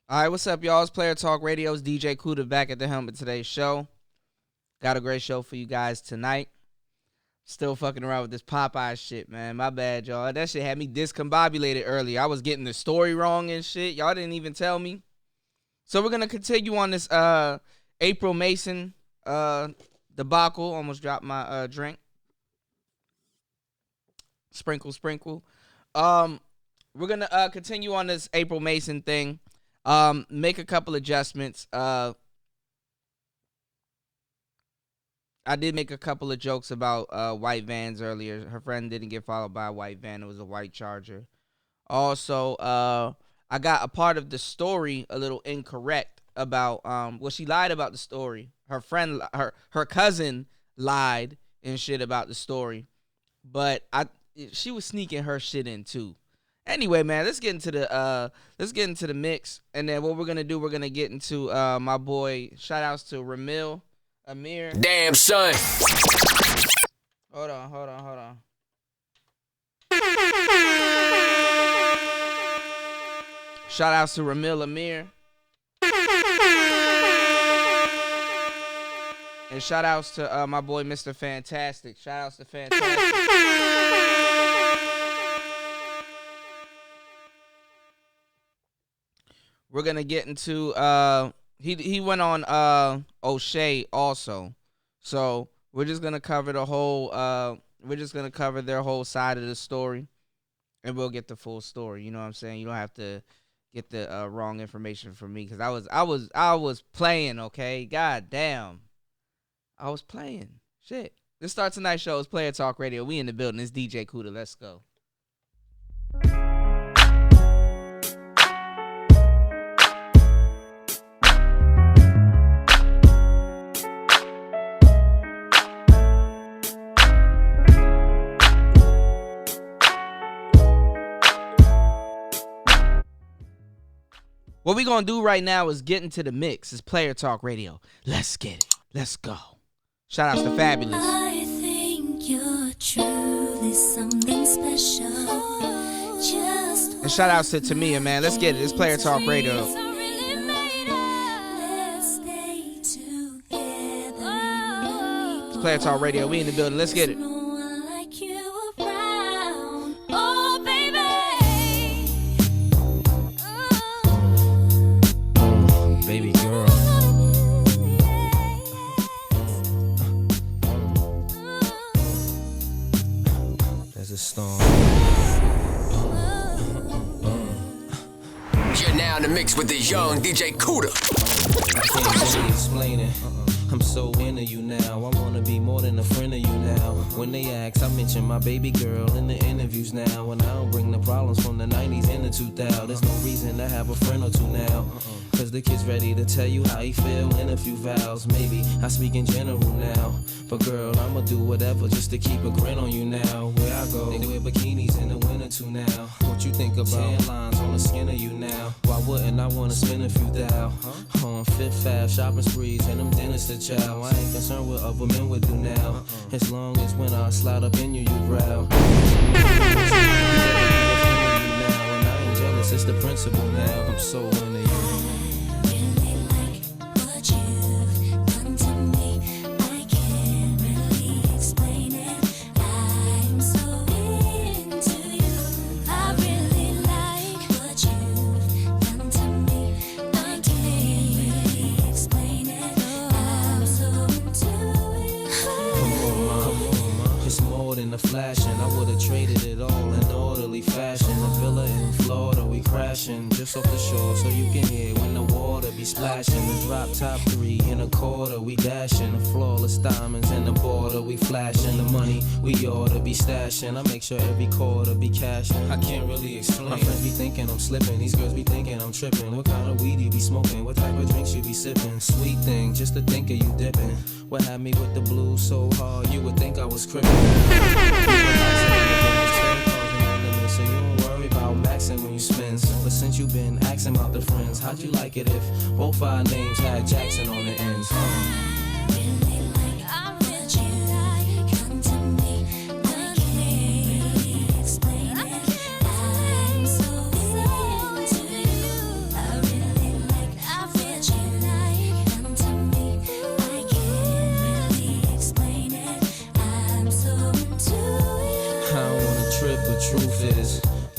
All right, what's up, y'all? It's Player Talk Radio's DJ Kuda back at the helm of today's show. Got a great show for you guys tonight. Still fucking around with this Popeye shit, man. My bad, y'all. That shit had me discombobulated earlier. I was getting the story wrong and shit. Y'all didn't even tell me. So we're going to continue on this April Mason debacle. Almost dropped my drink. Sprinkle, sprinkle. We're going to continue on this April Mason thing. Make a couple adjustments. I did make a couple of jokes about white vans earlier. Her friend didn't get followed by a white van. It was a white Charger. Also, I got a part of the story a little incorrect about, she lied about the story. Her friend, her cousin lied and shit about the story. But she was sneaking her shit in too. Anyway, man, let's get into the mix. And then what we're gonna do, we're gonna get into my boy. Shout outs to Ramil Amyr. Damn, son. Hold on. Shout outs to Ramil Amyr. And shout outs to my boy Mr. Fantastic. Shout outs to Fantastic. We're gonna get into he went on O'Shea also. So we're just gonna cover the whole their whole side of the story, and we'll get the full story. You know what I'm saying? You don't have to get the wrong information from me, because I was playing, okay? God damn. I was playing. Shit. This starts tonight's show. It's Player Talk Radio. We in the building. It's DJ Kuda. Let's go. What we gonna do right now is get into the mix. It's Player Talk Radio. Let's get it. Let's go. Shout outs to Fabulous. I think you're truly something special. And shout outs to Tamia, man. Let's get it. It's Player Talk Radio. It's Player Talk Radio. We in the building. Let's get it. Baby girl, there's a storm. You're now in the mix with the young DJ Kuda. I can't really explain it. I'm so into you now. I wanna be more than a friend of you now. When they ask, I mention my baby girl in the interviews now. And I don't bring the problems from the 90s into 2000. There's no reason to have a friend or two now. Cause the kid's ready to tell you how he feel in a few vows. Maybe I speak in general now. But girl, I'ma do whatever just to keep a grin on you now. Where I go, they wear bikinis in the winter too now. What you think about tan lines on the skin of you now? Why wouldn't I wanna spend a few thou? On Fifth Ave, shopping sprees and them dinners to chow. I ain't concerned what other men would do now. As long as when I slide up in you, you growl. It's the principle now. I'm so into you. The flashing, I would've traded it all in orderly fashion. A villa in Florida, we crashing just off the shore, so you can hear when the water be splashing. The drop top 3 in a quarter, we dashing. The flawless diamonds in the border, we flashing. The money we oughta be stashing. I make sure every quarter be cashing. I can't really explain. My friends be thinking I'm slipping, these girls be thinking I'm tripping. What kind of weed you be smoking? What type of drinks you be sipping? Sweet thing, just to think of you dipping. What had me with the blues so hard, you would think I was crippin'. So you don't worry about maxing when you spend. But since you been asking about the friends, how'd you like it if both our names had Jackson on the ends?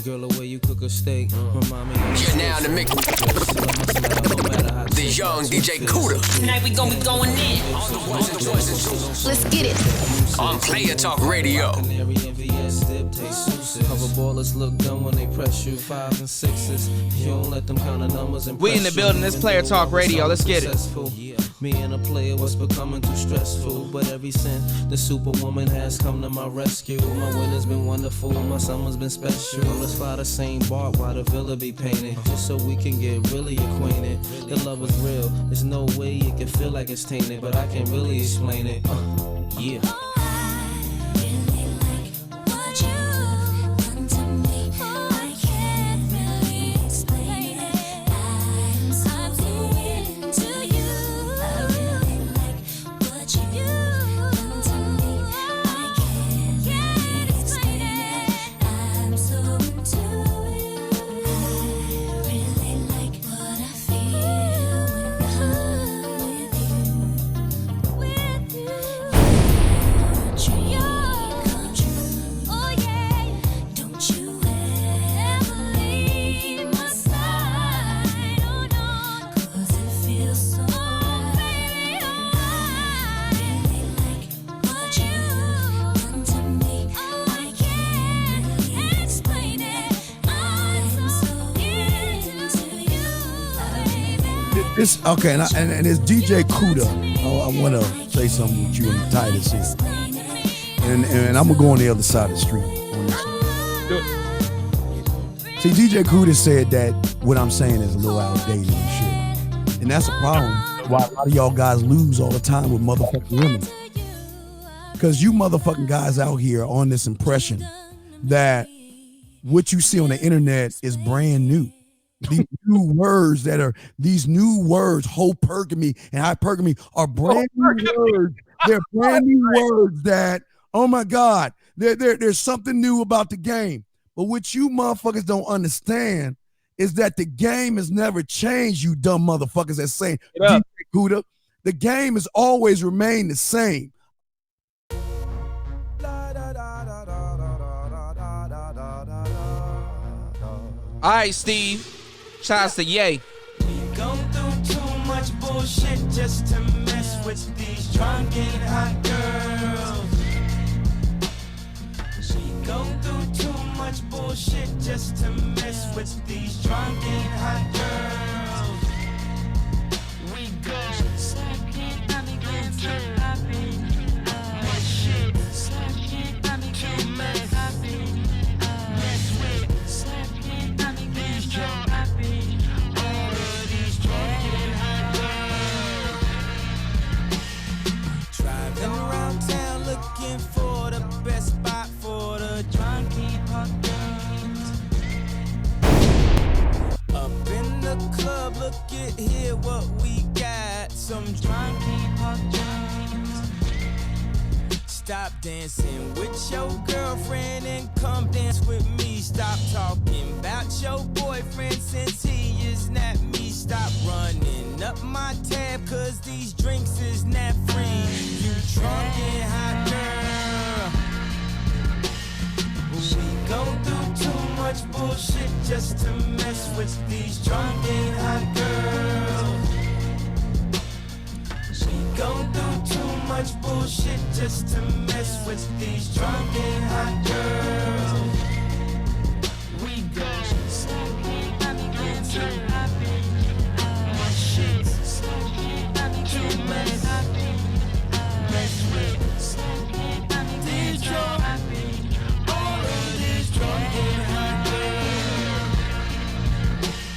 Girl, the way you cook a steak, remind me of You're now in the mix. The young DJ Cuda. Tonight we gon' be going in. Let's get it. On Player Talk Radio. Cover ballers look dumb when they press you 5s and 6s. You don't let them count the numbers and We in the building. This Player Talk Radio. Let's get it. Me and a player was becoming too stressful, but ever since the superwoman has come to my rescue, my winter's been wonderful, my summer's been special. Let's fly the same bark while the villa be painted, just so we can get really acquainted. The love is real, there's no way you can feel like it's tainted, but I can't really explain it. Yeah. Okay, and it's DJ Cuda. I want to say something with you and Titus here, and I'm gonna go on the other side of the street on this. See, DJ Cuda said that what I'm saying is a little outdated and shit, and that's a problem. Why a lot of y'all guys lose all the time with motherfucking women, because you motherfucking guys out here on this impression that what you see on the internet is brand new. These new words hypergamy and hypergamy are brand new words. They're brand new words that, oh my God, there's something new about the game. But what you motherfuckers don't understand is that the game has never changed, you dumb motherfuckers that's saying, DJ Cuda, the game has always remained the same. All right, Steve. Shouts to Ye. We go through too much bullshit just to mess with these drunken hot girls. We go through too much bullshit just to mess with these drunken hot girls. We go slacking, I'm again so happy. Shit, slacking, I'm again mess happy. Mess with slacking, I'm again so happy. All of these drunken hot girls. Driving around town looking for the best spot for the drunken hot girls. Up in the club, look at here what we got. Some drunken hot girls. Stop dancing with your girlfriend and come dance with me. Stop talking about your boyfriend since he is not me. Stop running up my tab cause these drinks is not free. You drunken hot girl. We go through too much bullshit just to mess with these drunken hot girls. We go through too much bullshit just to mess with these drunken hot girls. We go slacking, I'm again so happy. Shit, slacking, I'm again mess happy. Mess with slacking, I'm again so happy. All of these drunken hot girls.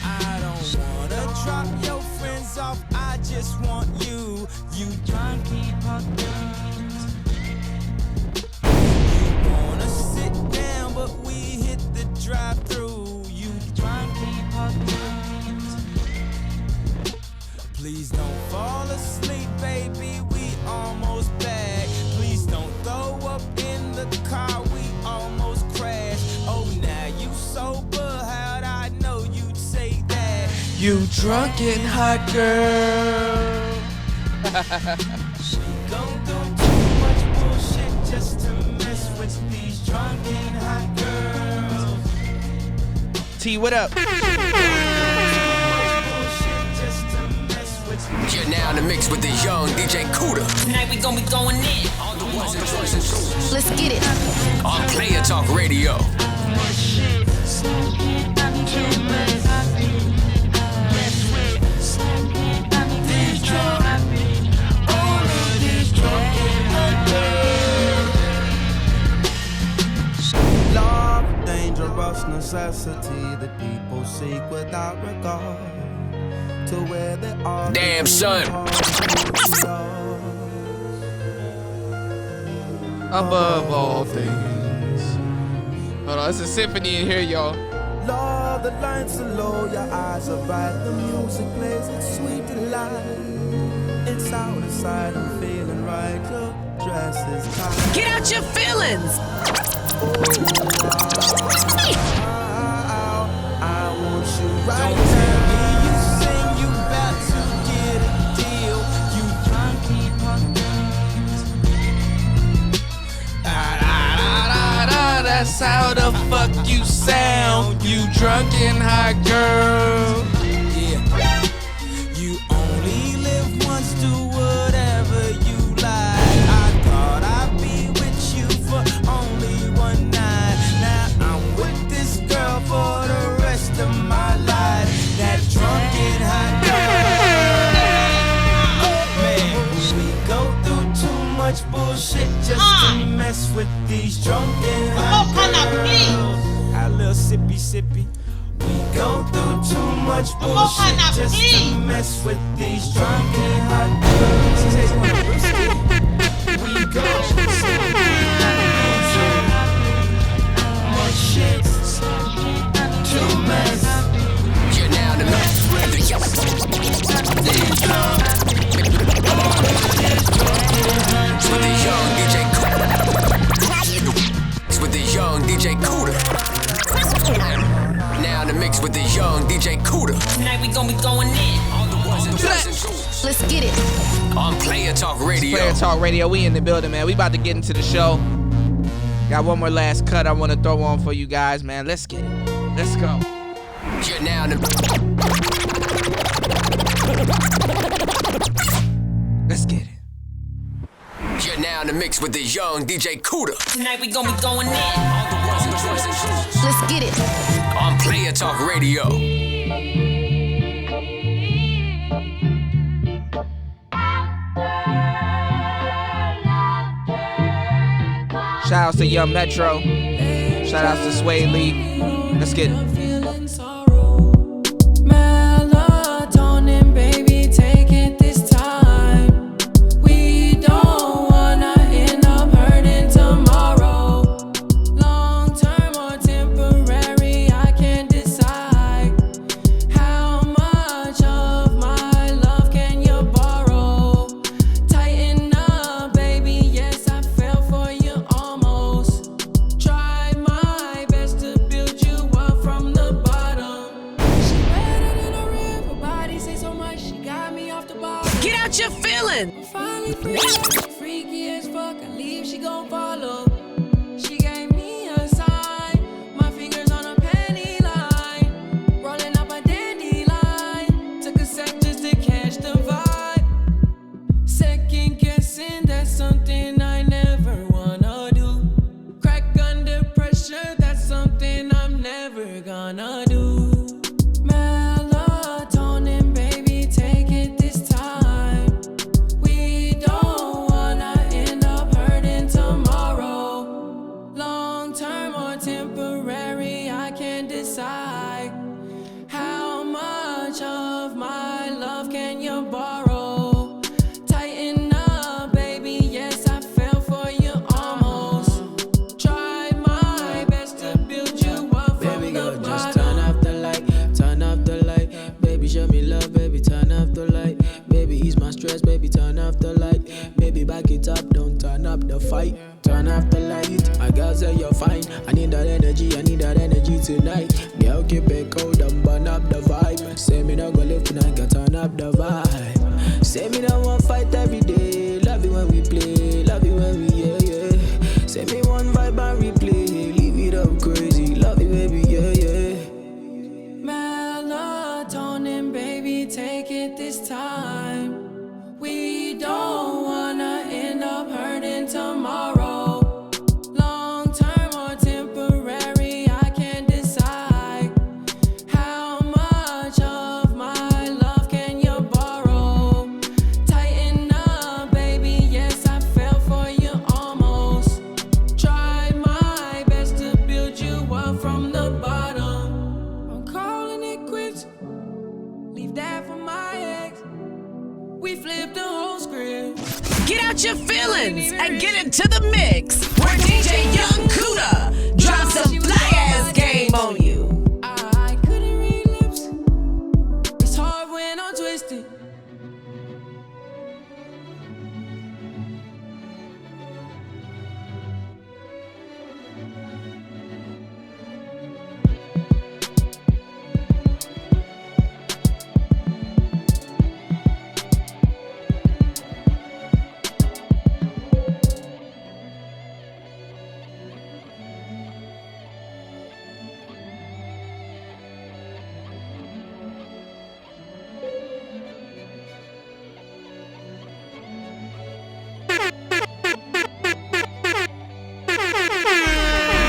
I don't wanna drop your friends off, I just want you. You drunky hot girls. You wanna sit down, but we hit the drive-thru. You drunky hot girls. Please don't fall asleep, baby. We almost back. Please don't throw up in the car. We almost crashed. Oh, now you sober. How'd I know you'd say that? You drunken hot girl. She gon' do too much bullshit just to mess with these drunken hot girls. T, what up? You're now in the mix with the young DJ Cuda. Tonight we gon' be going in. On the ones and twos and twos. Let's get it. On Player Talk Radio. Love, dangerous necessity that people seek without regard to where they are. Damn, son. Above all things. Hold on, it's a symphony in here, y'all. Love, the lights are low, your eyes are bright, the music plays, it's sweet delight. It's out of sight, I'm feeling right, your dress is tight. Get out your feelings. I want you right now. You sing, you about to get a deal. You drunky That's how the fuck you sound, you drunken hot girl. Yeah. You only live once, do whatever you like. I thought I'd be with you for only one night. Now I'm with this girl for the rest of my life. That drunken hot girl. Man, we go through too much bullshit just to mess with these drunken hot girls. A little sippy sippy. We go through too much bullshit just to mess with these drunken hot girls. We go through much shit to mess. You're now in the mix with the young. With the young DJ Cuda. With the young DJ Cuda. Now in the mix with the young DJ Cuda. Tonight we gon' be going in. On the ones and twos. Let's get it. On Player Talk Radio. Player Talk Radio, we in the building, man. We about to get into the show. Got one more last cut I want to throw on for you guys, man. Let's get it. Let's go. You're now in the. Let's get it. You're now in the mix with the young DJ Cuda. Tonight we gon' be going in. On the ones and twos and twos. Let's get it. On Player Talk Radio. Shout outs to Young Metro. Shout outs to Sway Lee. Let's get it. Melatonin, baby, take it this time. We don't wanna end up hurting tomorrow. Long term or temporary, I can't decide. How much of my love can you borrow? Tighten up, baby, yes, I fell for you almost. Try my best to build you up from the bottom. She better than a river, body say so much, she got me off the bar. Get out your feelings. I'm finally free, she freaky as fuck, I leave, she gon' follow. She gave me a sign, my fingers on a penny line, rolling up a dandelion, took a sec just to catch the vibe. Second guessing, that's something I never wanna do. Crack under pressure, that's something I'm never gonna do. Melatonin, baby, take it this time. We don't wanna end up hurting tomorrow. Long term or temporary, I can't decide. How much of my love can you borrow? Tighten up, baby, yes, I fell for you almost. Try my best to build you up from Baby the girl, just bottom. turn off the light, turn off the light. Baby, show me love, baby, turn off the light. Baby, ease my stress, baby, turn off the light. Baby, back it up, don't turn up the fight. Turn off the light, my girl say you're fine. I need that energy tonight. Girl, keep it cold and burn up the vibe. Say me not gonna live tonight, girl, turn up the vibe. Say me not want fight every day. Love it when we play, love it when we yeah. Say me one vibe and replay. Leave it up crazy, love it baby, yeah. Get out your feelings and get into the mix where DJ Young Cuda drops some fly ass game on you. I couldn't read lips. It's hard when I'm twisted.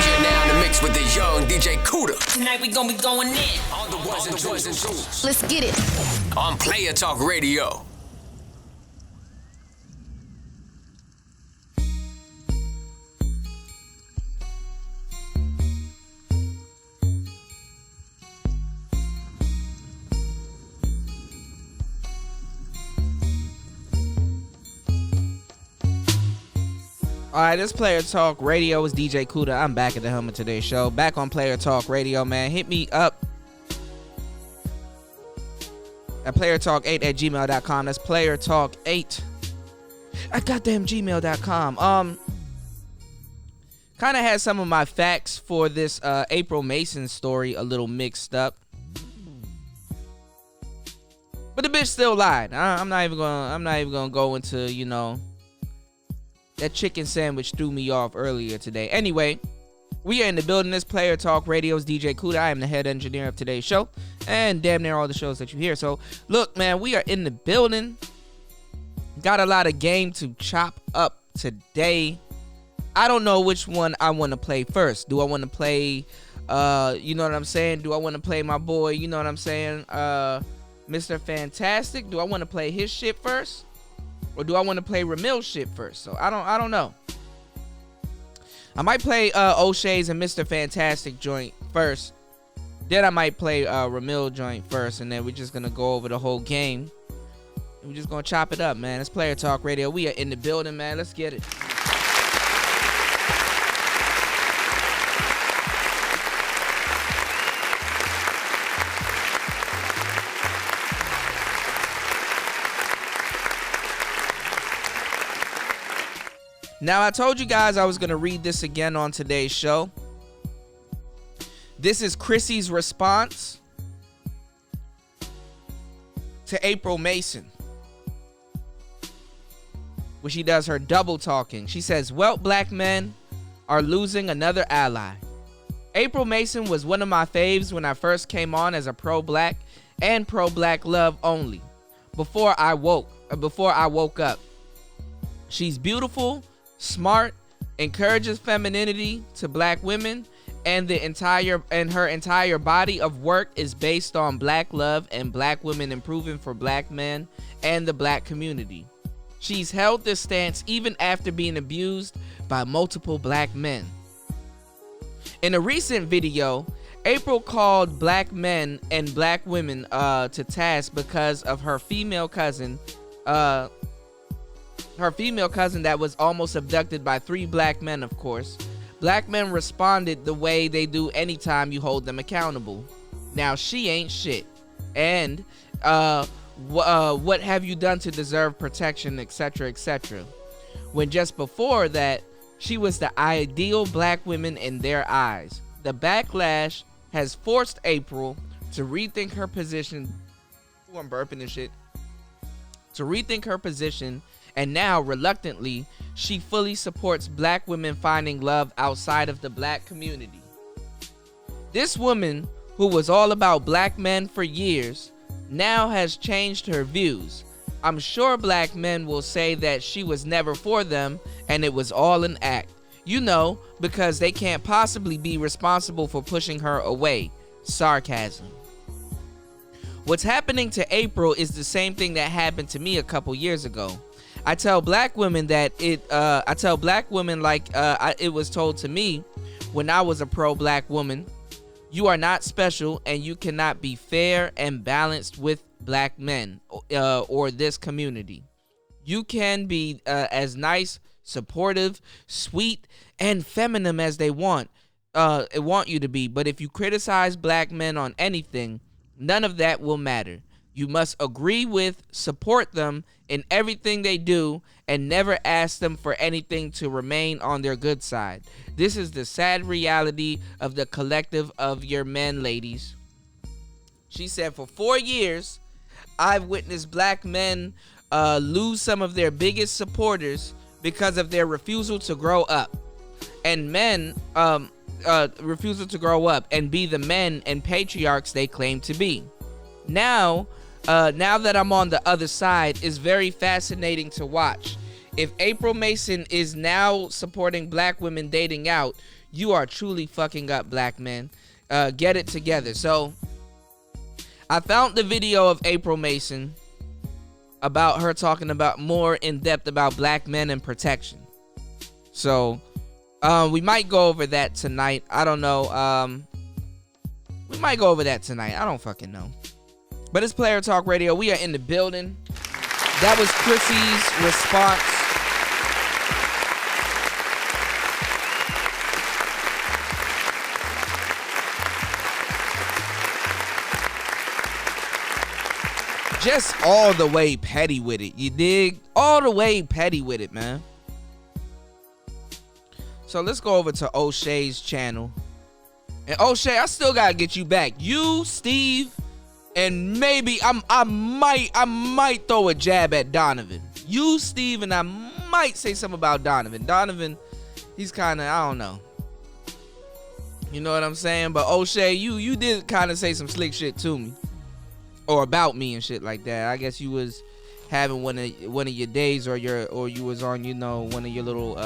You're now in the mix with the young DJ Cuda Tonight we gonna be going in. on the ones and twos Let's get it. on Player Talk Radio. All right, this Player Talk Radio is DJ Cuda. I'm back at the helm of today's show. Back on Player Talk Radio, man. Hit me up at playertalk8@gmail.com. That's playertalk8 at goddamn gmail.com. Kind of had some of my facts for this April Mason story a little mixed up. But the bitch still lied. I'm not even gonna go into, you know, that chicken sandwich threw me off earlier today. Anyway, we are in the building. This Player Talk Radio's DJ Cuda. I am the head engineer of today's show and damn near all the shows that you hear. So, look, man, we are in the building. Got a lot of game to chop up today. I don't know which one I want to play first. Do I want to play, you know what I'm saying? Do I want to play my boy, you know what I'm saying, Mr. Fantastic? Do I want to play his shit first? Or do I want to play Ramil's shit first? So I don't know. I might play O'Shea's and Mr. Fantastic joint first. Then I might play Ramil joint first. And then we're just going to go over the whole game. And we're just going to chop it up, man. It's Player Talk Radio. We are in the building, man. Let's get it. Now, I told you guys I was going to read this again on today's show. This is Chrissy's response to April Mason, where she does her double talking. She says, well, black men are losing another ally. April Mason was one of my faves when I first came on as a pro-black and pro-black love only. Before I woke up. She's beautiful, smart, encourages femininity to black women, and her entire body of work is based on black love and black women improving for black men and the black community. She's held this stance even after being abused by multiple black men. In a recent video, April called black men and black women to task because of her female cousin that was almost abducted by 3 black men, of course. Black men responded the way they do anytime you hold them accountable. Now, she ain't shit. And what have you done to deserve protection, etc., etc. When just before that, she was the ideal black woman in their eyes. The backlash has forced April to rethink her position. Ooh, I'm burping and shit. To rethink her position. And now, reluctantly, she fully supports black women finding love outside of the black community. This woman, who was all about black men for years, now has changed her views. I'm sure black men will say that she was never for them and it was all an act. You know, because they can't possibly be responsible for pushing her away. Sarcasm. What's happening to April is the same thing that happened to me a couple years ago. I tell black women like it was told to me when I was a pro-black woman. You are not special and you cannot be fair and balanced with black men or this community. You can be as nice, supportive, sweet, and feminine as they want you to be. But if you criticize black men on anything, none of that will matter. You must agree with, support them in everything they do, and never ask them for anything to remain on their good side. This is the sad reality of the collective of your men, ladies. She said, for 4 years, I've witnessed black men lose some of their biggest supporters because of their refusal to grow up. And men refusal to grow up and be the men and patriarchs they claim to be. Now that I'm on the other side, it's very fascinating to watch. If April Mason is now supporting black women dating out, you are truly fucking up, black men. Get it together. So I found the video of April Mason about her talking about more in depth about black men and protection. So we might go over that tonight. I don't know. We might go over that tonight. I don't fucking know. But it's Player Talk Radio. We are in the building. That was Chrissy's response. Just all the way petty with it. You dig? All the way petty with it, man. So let's go over to O'Shea's channel. And O'Shea, I still gotta get you back. You, Steve, and maybe I might throw a jab at Donovan. You, Steve, and I might say something about Donovan. Donovan, he's kind of, I don't know. You know what I'm saying? But O'Shea, you did kind of say some slick shit to me. Or about me and shit like that. I guess you was having one of your days, or you was on, you know, one of your little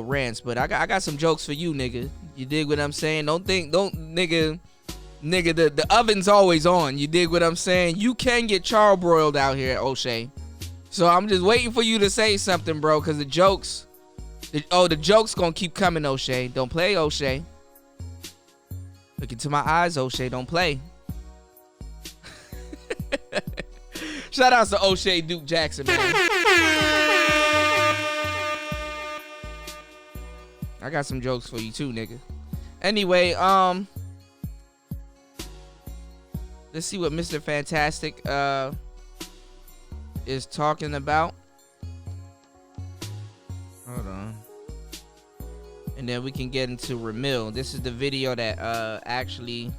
rants. But I got some jokes for you, nigga. You dig what I'm saying? Nigga, the oven's always on. You dig what I'm saying? You can get charbroiled out here, O'Shea. So I'm just waiting for you to say something, bro, because the jokes gonna keep coming, O'Shea. Don't play, O'Shea. Look into my eyes, O'Shea. Don't play. Shout out to O'Shea Duke Jackson, man. I got some jokes for you too, nigga. Anyway, let's see what Mr. Fantastic is talking about. Hold on. And then we can get into Ramil. This is the video that actually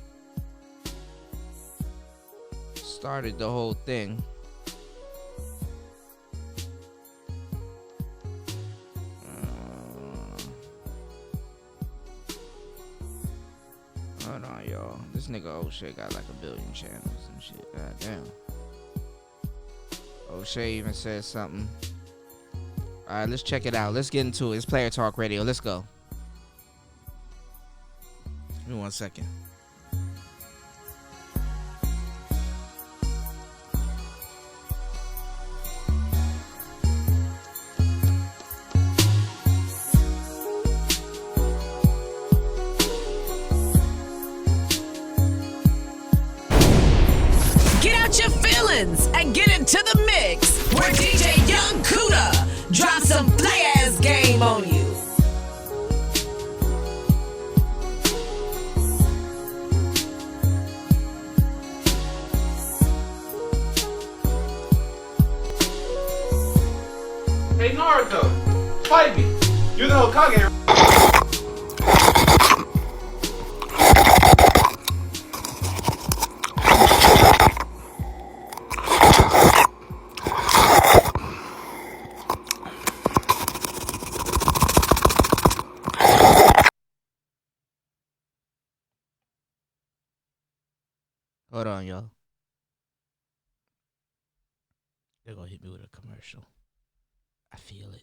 started the whole thing. Hold on, y'all. This nigga O'Shea got like 1 billion channels and shit. God damn. O'Shea even said something. All right, let's check it out. Let's get into it. It's Player Talk Radio. Let's go. Give me 1 second. Your feelings and get into the mix where DJ Young Cuda drops some play ass game on you. Hey Naruto, fight me. You're the Hokage. Hold on, y'all. They're gonna hit me with a commercial. I feel it.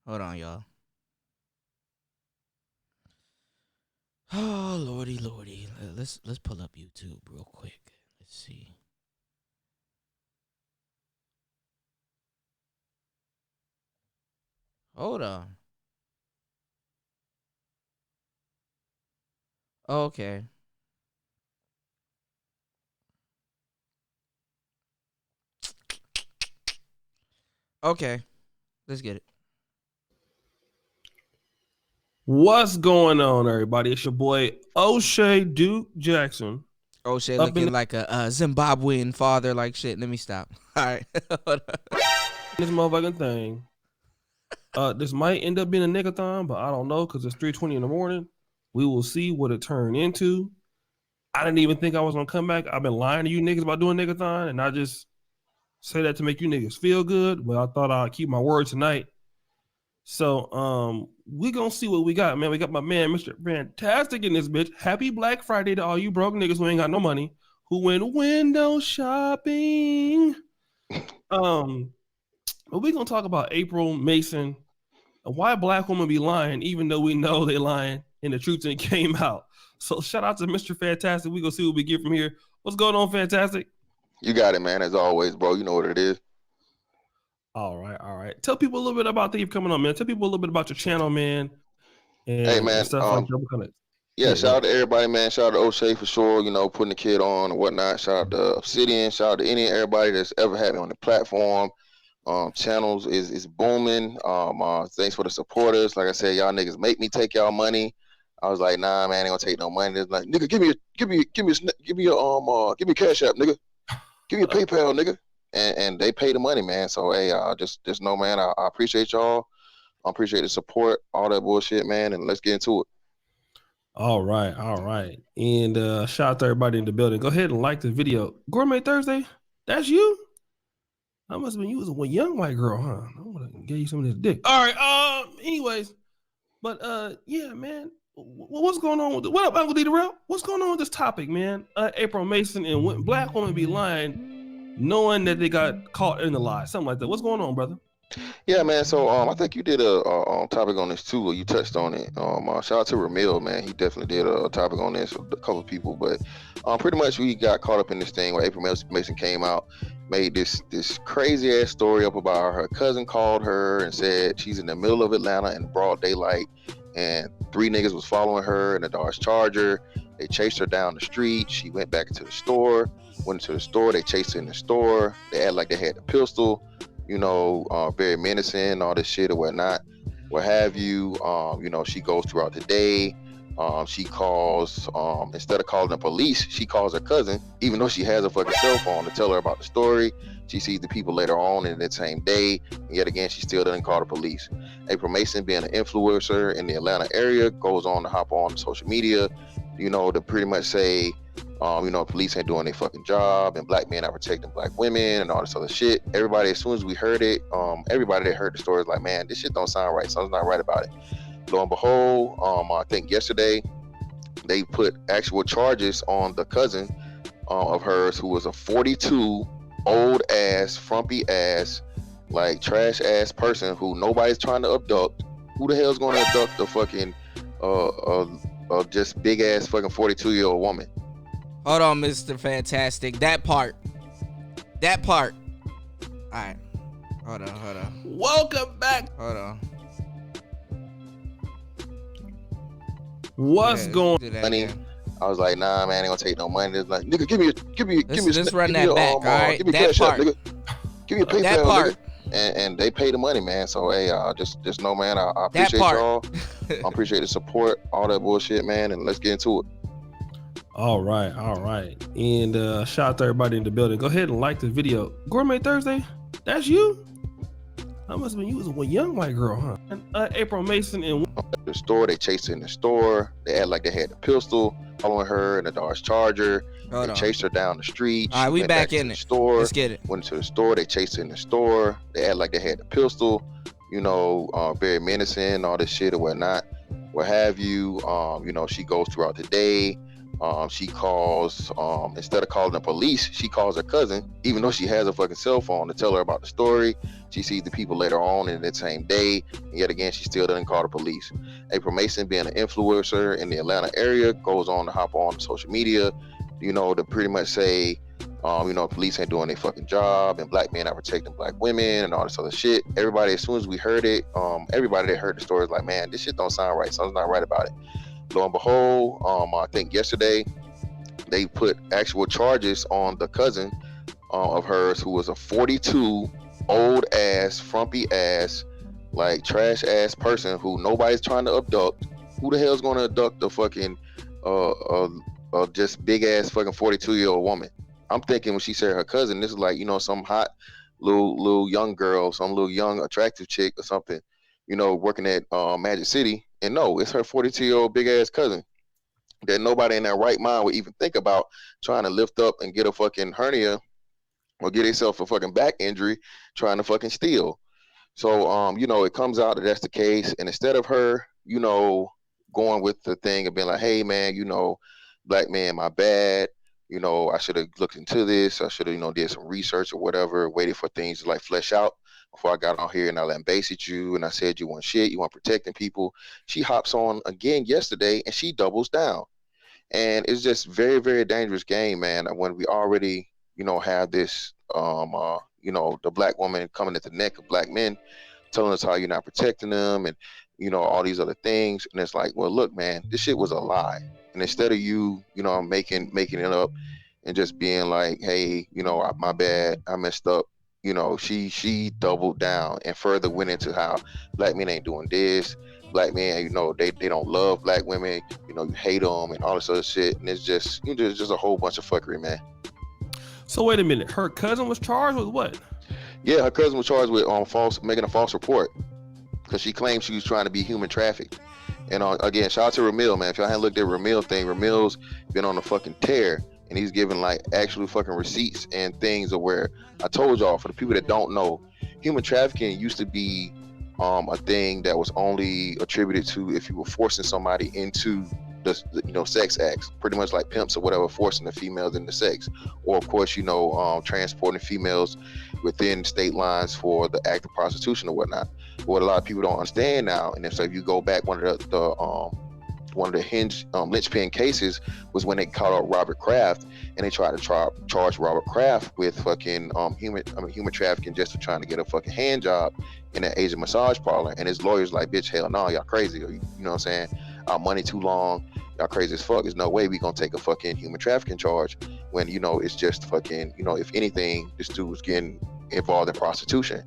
Hold on, y'all. Oh, lordy. Let's pull up YouTube real quick. Let's see. Hold on. Okay. Okay, let's get it. What's going on, everybody? It's your boy O'Shea Duke Jackson. O'Shea Up looking in like a Zimbabwean father, like shit. Let me stop. All right. this motherfucking thing. This might end up being a niggathon, but I don't know because it's 3:20 in the morning. We will see what it turned into. I didn't even think I was gonna come back. I've been lying to you niggas about doing niggathon, and I just say that to make you niggas feel good. But I thought I'd keep my word tonight. So we gonna see what we got, man. We got my man, Mr. Fantastic in this bitch. Happy Black Friday to all you broke niggas who ain't got no money, who went window shopping. But we gonna talk about April Mason and why black women be lying, even though we know they lying and the truth ain't came out. So shout out to Mr. Fantastic. We gonna see what we get from here. What's going on, Fantastic? You got it, man. As always, bro. You know what it is. All right. Tell people a little bit about you coming on, man. Tell people a little bit about your channel, man. And, hey, man. And stuff like that. Yeah, shout out to everybody, man. Shout out to O'Shea for sure, you know, putting the kid on and whatnot. Shout out to Obsidian. Shout out to any and everybody that's ever had me on the platform. Channels is booming. Thanks for the supporters. Like I said, y'all niggas make me take y'all money. I was like, nah, man, I ain't gonna take no money. It's like, nigga, give me a Cash App, nigga. Give me a PayPal, nigga. And they pay the money, man. So hey, just know, man, I appreciate y'all. I appreciate the support, all that bullshit, man, and let's get into it. All right. And shout out to everybody in the building. Go ahead and like the video. Gourmet Thursday, that's you? I must have been you as a young white girl, huh? I'm gonna give you some of this dick. All right. Anyways, but yeah, man. What's going on with what up, Uncle D Darrell? What's going on with this topic, man? April Mason and when black women be lying, knowing that they got caught in the lie, something like that. What's going on, brother? Yeah, man. So I think you did a topic on this too, or you touched on it. Shout out to Ramil, man. He definitely did a topic on this with a couple of people, but pretty much we got caught up in this thing where April Mason came out, made this crazy ass story up about her cousin called her and said she's in the middle of Atlanta in broad daylight, and 3 niggas was following her in a Dodge Charger. They chased her down the street. She went back into the store. Went into the store. They chased her in the store. They acted like they had the pistol. You know, very menacing, all this shit or whatnot, what have you. You know, she goes throughout the day. She calls, instead of calling the police, she calls her cousin, even though she has a fucking cell phone, to tell her about the story. She sees the people later on in that same day, and yet again, she still doesn't call the police. April Mason, being an influencer in the Atlanta area, goes on to hop on social media, you know, to pretty much say, you know, police ain't doing their fucking job and black men are protecting black women and all this other shit. Everybody, as soon as we heard it, everybody that heard the story is like, man, this shit don't sound right. Something's not right about it. Lo and behold, I think yesterday they put actual charges on the cousin of hers, who was a 42 old ass, frumpy ass, like trash ass person who nobody's trying to abduct. Who the hell's going to abduct a fucking just big ass fucking 42-year-old woman? Hold on, Mr. Fantastic. That part. All right. Hold on. Welcome back. Hold on. What's going on? I was like, nah, man, I ain't gonna take no money. It's like, nigga, give me. Let's run that back, all right? Give me that Cash part. App, nigga. Give me a PayPal, that part. Nigga. And they pay the money, man. So hey, just know, man, I appreciate y'all. I appreciate the support, all that bullshit, man, and let's get into it. All right. And shout out to everybody in the building. Go ahead and like the video. Gourmet Thursday, that's you? I must have been you as a young white girl, huh? And April Mason and the store, they chased her in the store. They acted like they had the pistol, following her in a Dodge Charger. They chased her down the street. All right, we back in the store. Let's get it. Went to the store. They chased her in the store. They acted like they had the pistol. You know, very menacing, all this shit or whatnot, what have you. You know, she goes throughout the day. She calls, instead of calling the police, she calls her cousin, even though she has a fucking cell phone, to tell her about the story. She sees the people later on in that same day, and yet again, she still doesn't call the police. April Mason, being an influencer in the Atlanta area, goes on to hop on social media, you know, to pretty much say, you know, police ain't doing their fucking job and black men are protecting black women and all this other shit. Everybody, as soon as we heard it, everybody that heard the story is like, man, this shit don't sound right. Something's not right about it. Lo and behold, I think yesterday they put actual charges on the cousin of hers, who was a 42 old ass, frumpy ass, like trash ass person who nobody's trying to abduct. Who the hell's gonna abduct a fucking just big ass fucking 42-year-old woman? I'm thinking when she said her cousin, this is like, some hot little young girl, some little young attractive chick or something, working at Magic City. And no, it's her 42-year-old big ass cousin that nobody in their right mind would even think about trying to lift up and get a fucking hernia or get herself a fucking back injury trying to fucking steal. So, it comes out that that's the case. And instead of her, going with the thing and being like, hey, man, black man, my bad. I should have looked into this. I should have, did some research or whatever, waited for things to like flesh out before I got on here and I lambasted you and I said you want shit, you want protecting people. She hops on again yesterday and she doubles down. And it's just very, very dangerous game, man. When we already, have this, the black woman coming at the neck of black men, telling us how you're not protecting them, and all these other things. And it's like, well, look, man, this shit was a lie. And instead of you, making it up and just being like, hey, my bad, I messed up. She doubled down and further went into how black men ain't doing this. Black men, they don't love black women. You hate them and all this other shit. And it's just, just a whole bunch of fuckery, man. So wait a minute, her cousin was charged with what? Yeah, her cousin was charged with making a false report because she claimed she was trying to be human trafficked. And again, shout out to Ramil, man. If y'all hadn't looked at Ramil thing, Ramil's been on a fucking tear, and he's giving like actual fucking receipts and things of where I told y'all, for the people that don't know, human trafficking used to be a thing that was only attributed to if you were forcing somebody into the sex acts, pretty much like pimps or whatever, forcing the females into sex, or of course, transporting females within state lines for the act of prostitution or whatnot. What a lot of people don't understand now, and so if you go back, one of the hinge linchpin cases was when they caught up Robert Kraft, and they tried to charge Robert Kraft with fucking human trafficking just for trying to get a fucking hand job in an Asian massage parlor. And his lawyer's like, bitch, hell no, y'all crazy. You know what I'm saying? Our money too long. Y'all crazy as fuck. There's no way we gonna take a fucking human trafficking charge when it's just fucking, if anything, this dude was getting involved in prostitution.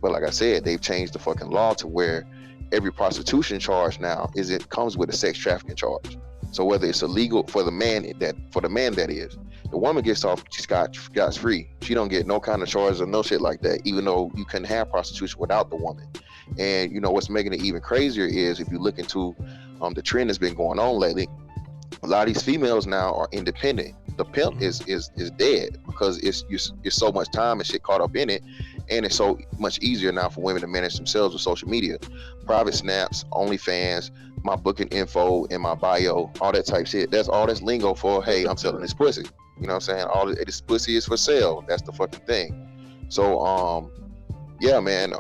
But like I said, they've changed the fucking law to where every prostitution charge now comes with a sex trafficking charge. So whether it's illegal for the man that is, the woman gets off scot free. She don't get no kind of charges or no shit like that, even though you can have prostitution without the woman. And what's making it even crazier is if you look into the trend that's been going on lately, a lot of these females now are independent. The pimp is dead because it's so much time and shit caught up in it, and it's so much easier now for women to manage themselves with social media, private snaps, OnlyFans, my booking info in my bio, all that type shit. That's all that's lingo for, hey, I'm selling this pussy. You know what I'm saying? All this pussy is for sale. That's the fucking thing. So yeah, man,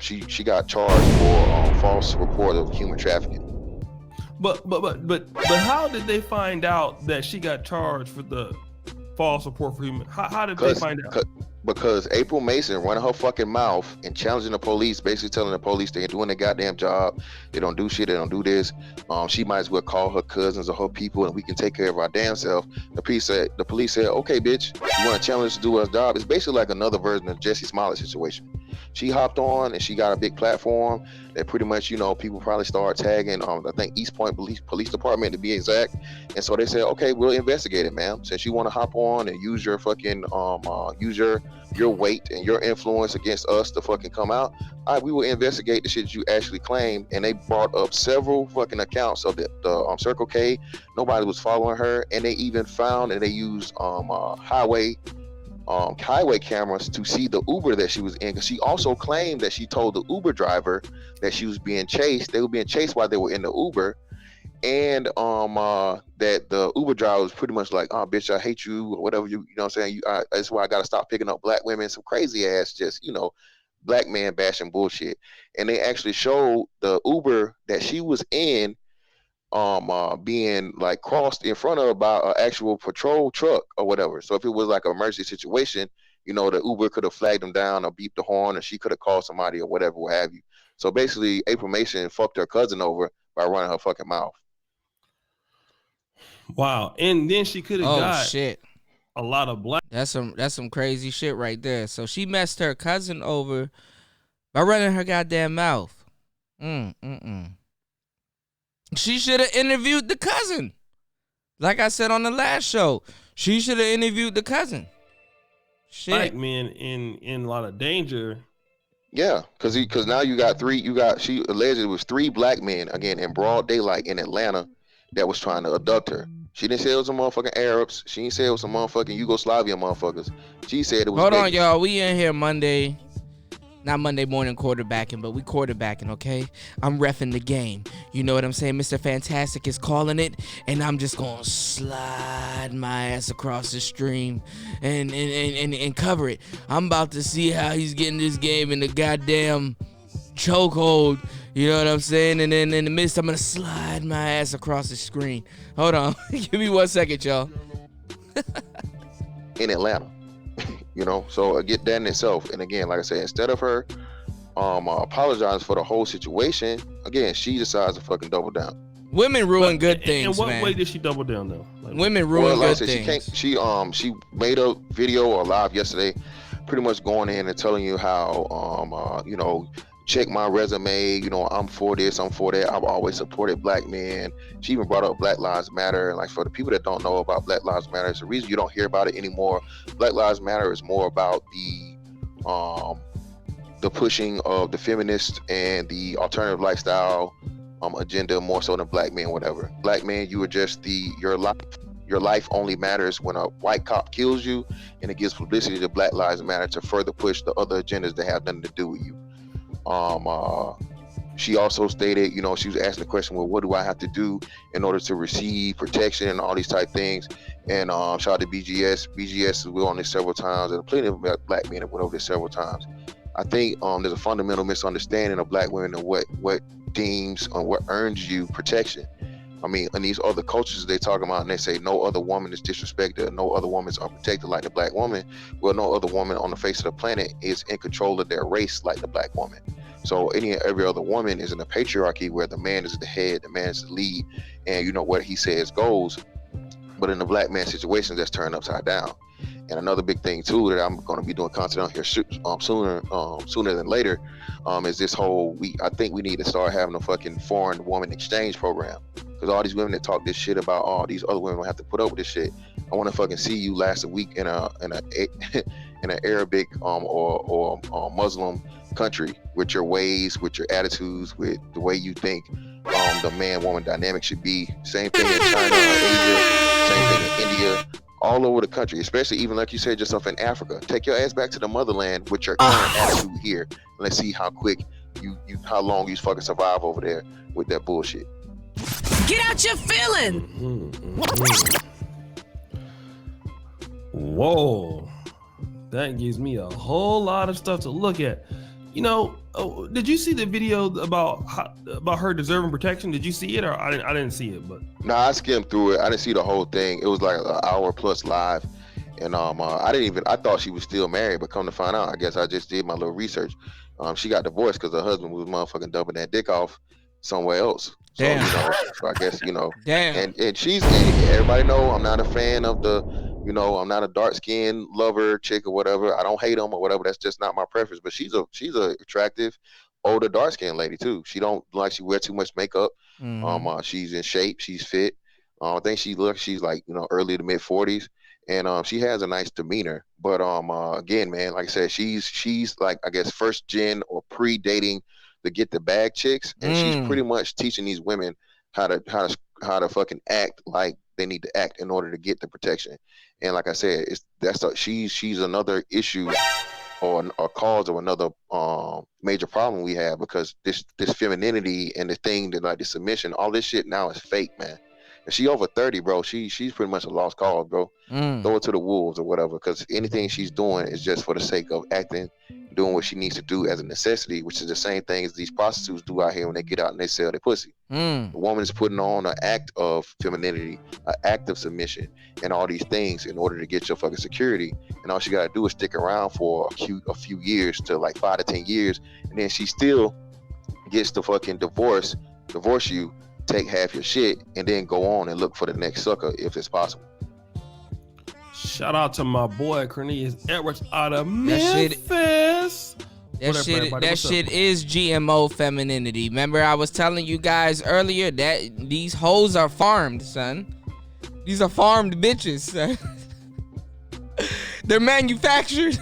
she got charged for false report of human trafficking. But how did they find out that she got charged for the false report for human? How did they find out? Because April Mason running her fucking mouth and challenging the police, basically telling the police they're doing their goddamn job, they don't do shit, they don't do this. She might as well call her cousins or her people and we can take care of our damn self. The police said, okay, bitch, you want to challenge us to do our job? It's basically like another version of Jesse Smollett situation. She hopped on and she got a big platform that pretty much, people probably start tagging, I think East Point Police Department to be exact. And so they said, okay, we'll investigate it, ma'am. Since you want to hop on and use your fucking, use your weight and your influence against us to fucking come out, all right, we will investigate the shit you actually claimed. And they brought up several fucking accounts of the Circle K. Nobody was following her. And they even found and they used highway cameras to see the Uber that she was in, because she also claimed that she told the Uber driver that she was being chased. They were being chased while they were in the Uber, and that the Uber driver was pretty much like, oh bitch, I hate you, or whatever, you know what I'm saying, that's why I gotta stop picking up black women, some crazy ass just black man bashing bullshit. And they actually showed the Uber that she was in being like crossed in front of by an actual patrol truck or whatever. So if it was like an emergency situation, the Uber could have flagged them down or beeped the horn, or she could have called somebody or whatever, what have you. So basically, April Mason fucked her cousin over by running her fucking mouth. Wow. And then she could have got shit. a lot of black. That's some crazy shit right there. So she messed her cousin over by running her goddamn mouth. She should have interviewed the cousin. Like I said on the last show, she should have interviewed the cousin. Shit. Black men in a lot of danger. Yeah, because now you got she alleged it was 3 black men again in broad daylight in Atlanta that was trying to abduct her. She didn't say it was some motherfucking Arabs. She didn't say it was some motherfucking Yugoslavian motherfuckers. She said it was. Hold on, niggas. y'all. We in here Monday. Not Monday morning quarterbacking, but we quarterbacking, okay? I'm reffing the game. You know what I'm saying? Mr. Fantastic is calling it, and I'm just going to slide my ass across the stream and cover it. I'm about to see how he's getting this game in the goddamn chokehold. You know what I'm saying? And then in the midst, I'm going to slide my ass across the screen. Hold on. Give me 1 second, y'all. In Atlanta. You know, so get that in itself. And again, like I said, instead of her apologizing for the whole situation, again, she decides to fucking double down. Women ruin good things, In what man. way did she double down though? Like, women ruin like good I said, things. She made a video or live yesterday, pretty much going in and telling you how you know, check my resume, you know, I'm for this, I'm for that. I've always supported black men. She even brought up Black Lives Matter. And like, for the people that don't know about Black Lives Matter, it's the reason you don't hear about it anymore. Black Lives Matter is more about the pushing of the feminist and the alternative lifestyle agenda, more so than black men, whatever. Black men, you are just your life only matters when a white cop kills you, and it gives publicity to Black Lives Matter to further push the other agendas that have nothing to do with you. She also stated, you know, she was asking the question, well, what do I have to do in order to receive protection and all these type things? And shout out to BGS. BGS was on this several times, and plenty of black men have went over this several times. I think there's a fundamental misunderstanding of black women and what deems or what earns you protection. I mean, in these other cultures they talk about, and they say no other woman is disrespected, no other woman is unprotected like the black woman. Well, no other woman on the face of the planet is in control of their race like the black woman. So any and every other woman is in a patriarchy where the man is the head, the man is the lead, and you know what he says goes. But in the black man situation, that's turned upside down. And another big thing too that I'm going to be doing content on here sooner than later is this whole I think we need to start having a fucking foreign woman exchange program, because all these women that talk this shit about all these other women don't have to put up with this shit. I want to fucking see you last a week in an Arabic or Muslim country with your ways, with your attitudes, with the way you think the man-woman dynamic should be. Same thing in China or Asia, same thing in India, all over the country, especially even like you said yourself in Africa. Take your ass back to the motherland with your current attitude here, and let's see how quick how long you fucking survive over there with that bullshit. Get out your feeling. Whoa, that gives me a whole lot of stuff to look at. You know, did you see the video about her deserving protection? Did you see it, or I didn't see it? But Nah, I skimmed through it. I didn't see the whole thing. It was like an hour plus live, and I thought she was still married, but come to find out, I guess I just did my little research. She got divorced because her husband was motherfucking dumping that dick off somewhere else. So, Damn. you know, so I guess, you know, Damn. and she's, everybody know I'm not a fan of I'm not a dark skinned lover chick or whatever. I don't hate them or whatever. That's just not my preference. But she's a attractive, older, dark skinned lady too. She don't like, she wear too much makeup. She's in shape. She's fit. I think she's like, you know, early to mid 40s. And she has a nice demeanor. But again, man, like I said, she's like, I guess, first gen or pre-dating to get the bag chicks, and she's pretty much teaching these women how to fucking act like they need to act in order to get the protection. And like I said, she's another issue or a cause of another major problem we have, because this femininity and the thing that like the submission, all this shit now is fake, man. And she over 30, bro. She's pretty much a lost cause, bro. Throw her to the wolves or whatever, because anything she's doing is just for the sake of acting, doing what she needs to do as a necessity, which is the same thing as these prostitutes do out here when they get out and they sell their pussy. The woman is putting on an act of femininity, an act of submission, and all these things in order to get your fucking security. And all she gotta do is stick around for a few years, to like 5 to 10 years, and then she still gets to fucking divorce you, take half your shit, and then go on and look for the next sucker if it's possible. Shout out to my boy Cornelius Edwards out of Memphis. That shit is GMO femininity. Remember, I was telling you guys earlier that these hoes are farmed, son. These are farmed bitches, son. They're manufactured.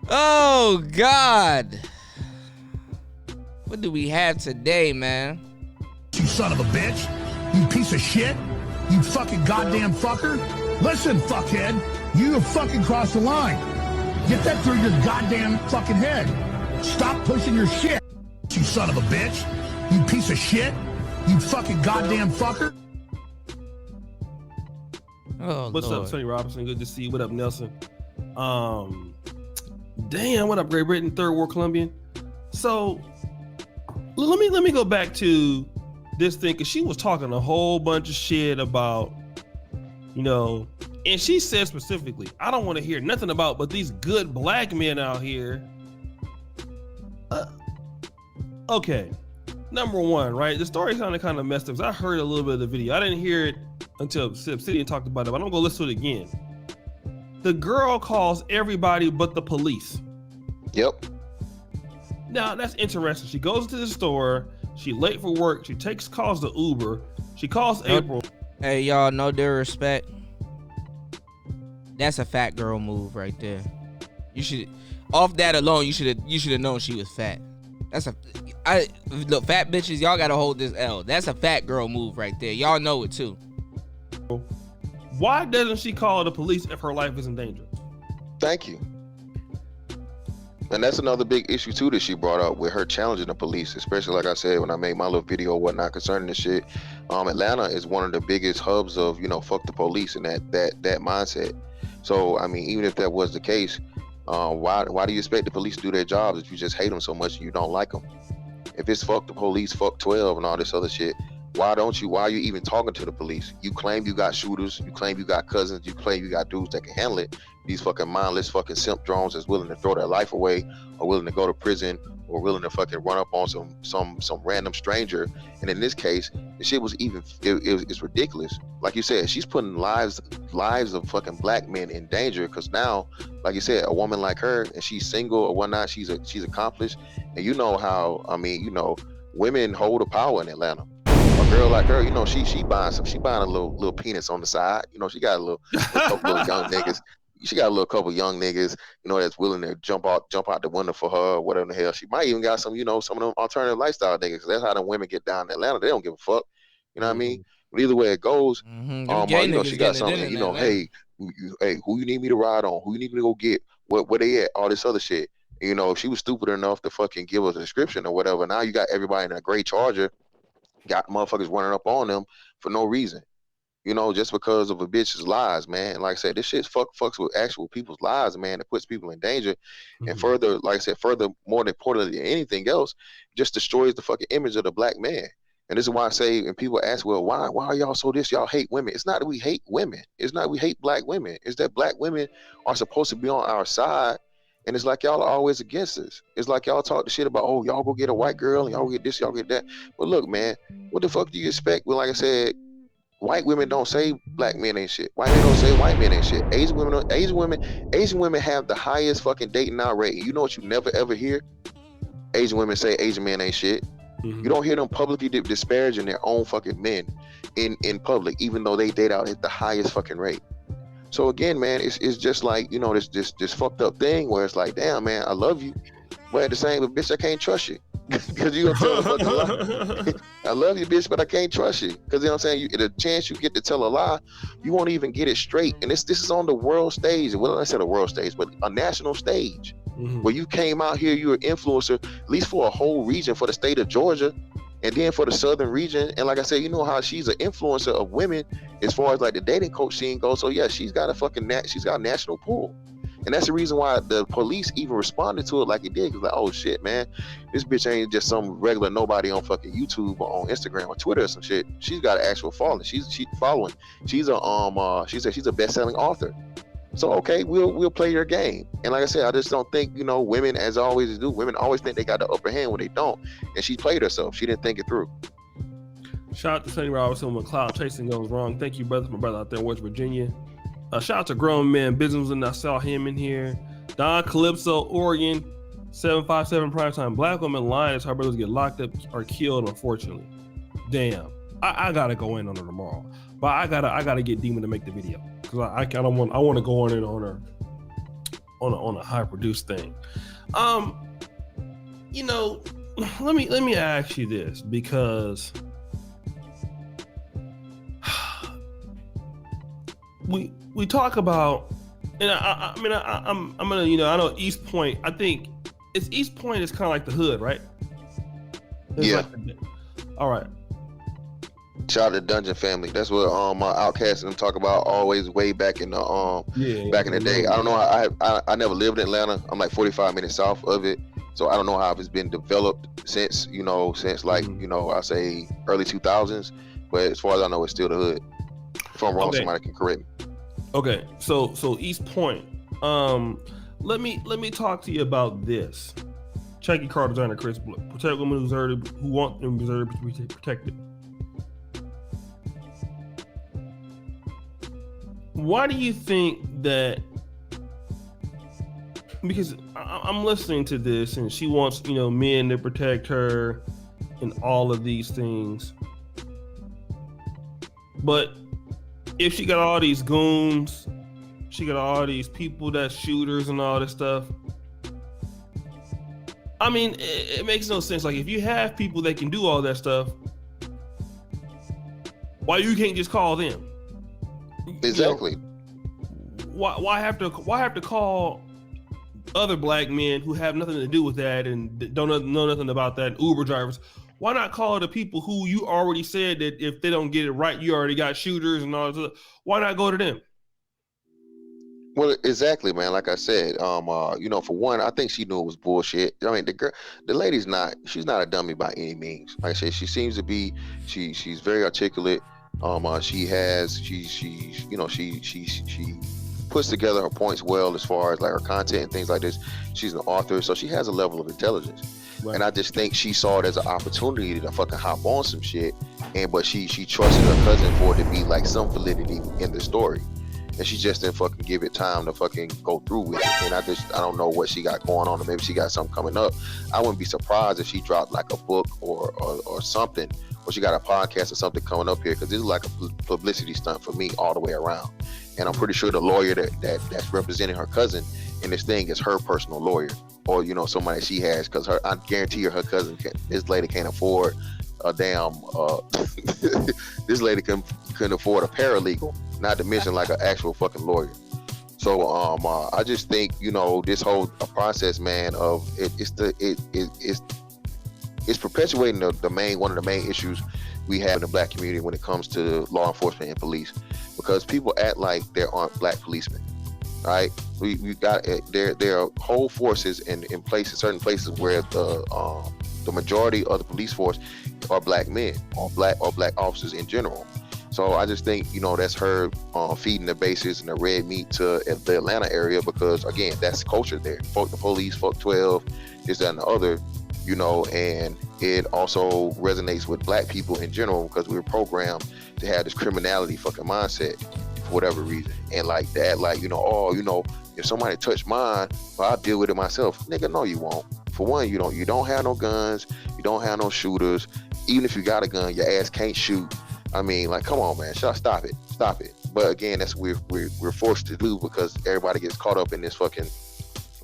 Oh, God. What do we have today, man? You son of a bitch. You piece of shit. You fucking goddamn fucker. Listen, fuckhead. You have fucking crossed the line. Get that through your goddamn fucking head. Stop pushing your shit. You son of a bitch. You piece of shit. You fucking goddamn fucker. Oh, what's Lord. up, Sonny Robinson? Good to see you. What up, Nelson? Damn, what up, Great Britain, Third World Colombian? So let me go back to this thing, because she was talking a whole bunch of shit about, you know, and she said specifically, I don't want to hear nothing about but these good black men out here. Okay, number one, right? The story sounded kind of messed up, because I heard a little bit of the video. I didn't hear it until Obsidian talked about it, but I'm gonna go listen to it again. The girl calls everybody but the police. Yep. Now that's interesting. She goes to the store. She late for work. She calls the Uber. She calls April. Hey, y'all, no disrespect. That's a fat girl move right there. You should, off that alone, you should have known she was fat. Look, fat bitches, y'all gotta hold this L. That's a fat girl move right there. Y'all know it too. Why doesn't she call the police if her life is in danger? Thank you. And that's another big issue too that she brought up with her challenging the police, especially like I said when I made my little video or whatnot concerning this shit. Atlanta is one of the biggest hubs of, you know, fuck the police and that mindset. So I mean, even if that was the case, why do you expect the police to do their jobs if you just hate them so much and you don't like them? If it's fuck the police, fuck 12 and all this other shit, why are you even talking to the police? You claim you got shooters, you claim you got cousins, you claim you got dudes that can handle it. These fucking mindless fucking simp drones that's willing to throw their life away, or willing to go to prison, or willing to fucking run up on some random stranger. And in this case, the shit was it's ridiculous. Like you said, she's putting lives of fucking black men in danger, because now, like you said, a woman like her, and she's single or whatnot, she's accomplished, and you know how, I mean, you know, women hold the power in Atlanta. A girl like her, you know, she buying a little penis on the side. You know, she got a couple of young niggas. She got a couple young niggas, you know, that's willing to jump out the window for her, or whatever the hell. She might even got some, you know, some of them alternative lifestyle niggas. That's how the women get down in Atlanta. They don't give a fuck. You know what I mean? But either way it goes, you know, she got something, you know, hey, who you need me to ride on? Who you need me to go get? Where they at? All this other shit. You know, if she was stupid enough to fucking give us a description or whatever, now you got everybody in a gray Charger, got motherfuckers running up on them for no reason. You know, just because of a bitch's lies, man. Like I said, this shit fucks with actual people's lives, man. It puts people in danger. And further, like I said, more importantly than anything else, just destroys the fucking image of the black man. And this is why I say, and people ask, well, why are y'all so this? Y'all hate women. It's not that we hate women. It's not we hate black women. It's that black women are supposed to be on our side. And it's like y'all are always against us. It's like y'all talk the shit about, oh, y'all go get a white girl and y'all get this, y'all get that. But look, man, what the fuck do you expect? Well, like I said, white women don't say black men ain't shit. White men don't say white men ain't shit. Asian women have the highest fucking dating out rate. You know what you never ever hear? Asian women say Asian men ain't shit. You don't hear them publicly disparaging their own fucking men in public, even though they date out at the highest fucking rate. So again, man, it's just like, you know, this fucked up thing where it's like, damn, man, I love you, but at the same, bitch, I can't trust you. Because you gonna tell a fucking lie. I love you, bitch, but I can't trust you. Because you know what I'm saying, the chance you get to tell a lie, you won't even get it straight. And this is on the world stage. Well, I said a world stage, but a national stage. Where you came out here, you're an influencer, at least for a whole region, for the state of Georgia, and then for the southern region. And like I said, you know how she's an influencer of women as far as like the dating coach scene goes. So yeah, she's got a national pull. And that's the reason why the police even responded to it like it did. Cause like, oh shit, man, this bitch ain't just some regular nobody on fucking YouTube or on Instagram or Twitter or some shit. She's got an actual following. She's following. She's a best-selling author. So okay, we'll play your game. And like I said, I just don't think, you know, women, as always do, women always think they got the upper hand when they don't. And she played herself. She didn't think it through. Shout out to Sonny Robinson when cloud chasing goes wrong. Thank you, brother. My brother out there in West Virginia. Shout out to Grown Man Business, and I saw him in here. Don Calypso, Oregon, 757 primetime. Black women lying as her brothers get locked up or killed, unfortunately. Damn. I gotta go in on her tomorrow. But I gotta get Demon to make the video. Because I want to go on it on a high produced thing. You know, let me ask you this, because we talk about, and I'm gonna, you know, I know East Point. I think it's East Point is kind of like the hood, right? It's yeah. All right. Shout out to Dungeon Family. That's what my Outcast and them talk about always way back in the back in the day. I don't know. I never lived in Atlanta. I'm like 45 minutes south of it, so I don't know how it's been developed since like I say early 2000s. But as far as I know, it's still the hood. If I'm wrong, somebody can correct me. Okay, so East Point. Let me talk to you about this. Chucky Carter designer Chris Blue. Protect women who want and deserve to be protected. Why do you think that? Because I'm listening to this, and she wants, you know, men to protect her and all of these things. But if she got all these goons, she got all these people that's shooters and all this stuff. I mean, it makes no sense. Like, if you have people that can do all that stuff, why you can't just call them? Exactly. You know, why have to call other black men who have nothing to do with that and don't know nothing about that, Uber drivers? Why not call the people who you already said that if they don't get it right, you already got shooters and all this? Why not go to them? Well, exactly, man. Like I said, you know, for one, I think she knew it was bullshit. I mean, the lady's she's not a dummy by any means. Like I said, she seems to be, she's very articulate. She puts together her points well as far as like her content and things like this. She's an author, so she has a level of intelligence. Right. And I just think she saw it as an opportunity to fucking hop on some shit, but she trusted her cousin for it to be like some validity in the story. And she just didn't fucking give it time to fucking go through with it. And I don't know what she got going on, or maybe she got something coming up. I wouldn't be surprised if she dropped like a book or something, or she got a podcast or something coming up here, because this is like a publicity stunt for me all the way around. And I'm pretty sure the lawyer that's representing her cousin in this thing is her personal lawyer, or, you know, somebody she has, because I guarantee you her cousin this lady can't afford a damn this lady couldn't afford a paralegal, not to mention like an actual fucking lawyer. So I just think, you know, this whole process, man, of it's perpetuating one of the main issues we have in the black community when it comes to law enforcement and police, because people act like there aren't black policemen. Right? We got there are whole forces in places, certain places where the majority of the police force are black men or black officers in general. So I just think, you know, that's her feeding the bases and the red meat to the Atlanta area, because again, that's culture there. Fuck the police, fuck 12, this, that, and the other, you know, and it also resonates with black people in general, because we were programmed to have this criminality fucking mindset for whatever reason. And like that, like, you know, oh, you know, if somebody touched mine, well, I'll deal with it myself. Nigga, no, you won't. For one, you don't have no guns, you don't have no shooters. Even if you got a gun, your ass can't shoot. I mean, like, come on, man, stop it. But again, that's what we're forced to do, because everybody gets caught up in this fucking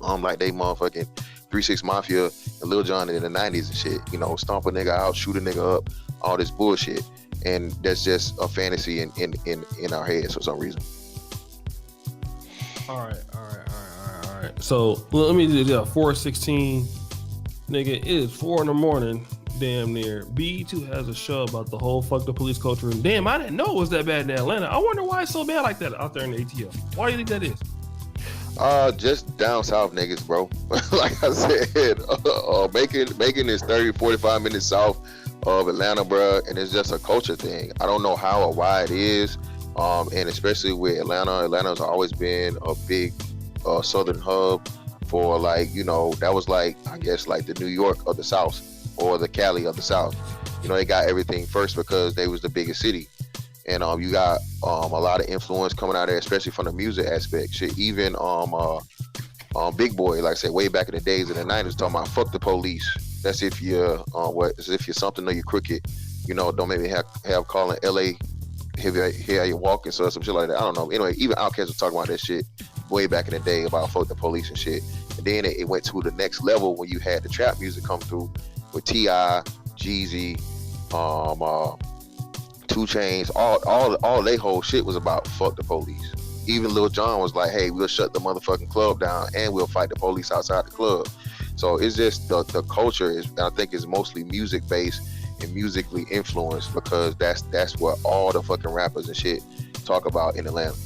like they motherfucking 3-6 Mafia and Lil Jon in the 90s and shit. You know, stomp a nigga out, shoot a nigga up, all this bullshit. And that's just a fantasy in our heads for some reason. All right. So let me do 4:16, nigga. It is 4 a.m, damn near. B2 has a show about the whole fuck the police culture, and damn, I didn't know it was that bad in Atlanta. I wonder why it's so bad like that out there in the ATL. Why do you think that is? Just down south niggas, bro. Like I said, making this 30-45 minutes south of Atlanta, bro, and it's just a culture thing. I don't know how or why it is, and especially with Atlanta's always been a big southern hub for, like, you know, that was like, I guess, like the New York of the South or the Cali of the South. You know, they got everything first because they was the biggest city. And you got a lot of influence coming out of there, especially from the music aspect. Shit, even Big Boy, like I said, way back in the days of the 90s, talking about fuck the police. That's if you're as if you're something or you're crooked. You know, don't maybe have calling LA here you walking, so some shit like that. I don't know. Anyway, even Outkast was talking about that shit way back in the day about fuck the police and shit. And then it went to the next level when you had the trap music come through with T.I., Jeezy, 2 Chainz, all they whole shit was about fuck the police. Even Lil Jon was like, hey, we'll shut the motherfucking club down and we'll fight the police outside the club. So it's just the culture is, I think, is mostly music based and musically influenced, because that's what all the fucking rappers and shit talk about in Atlanta.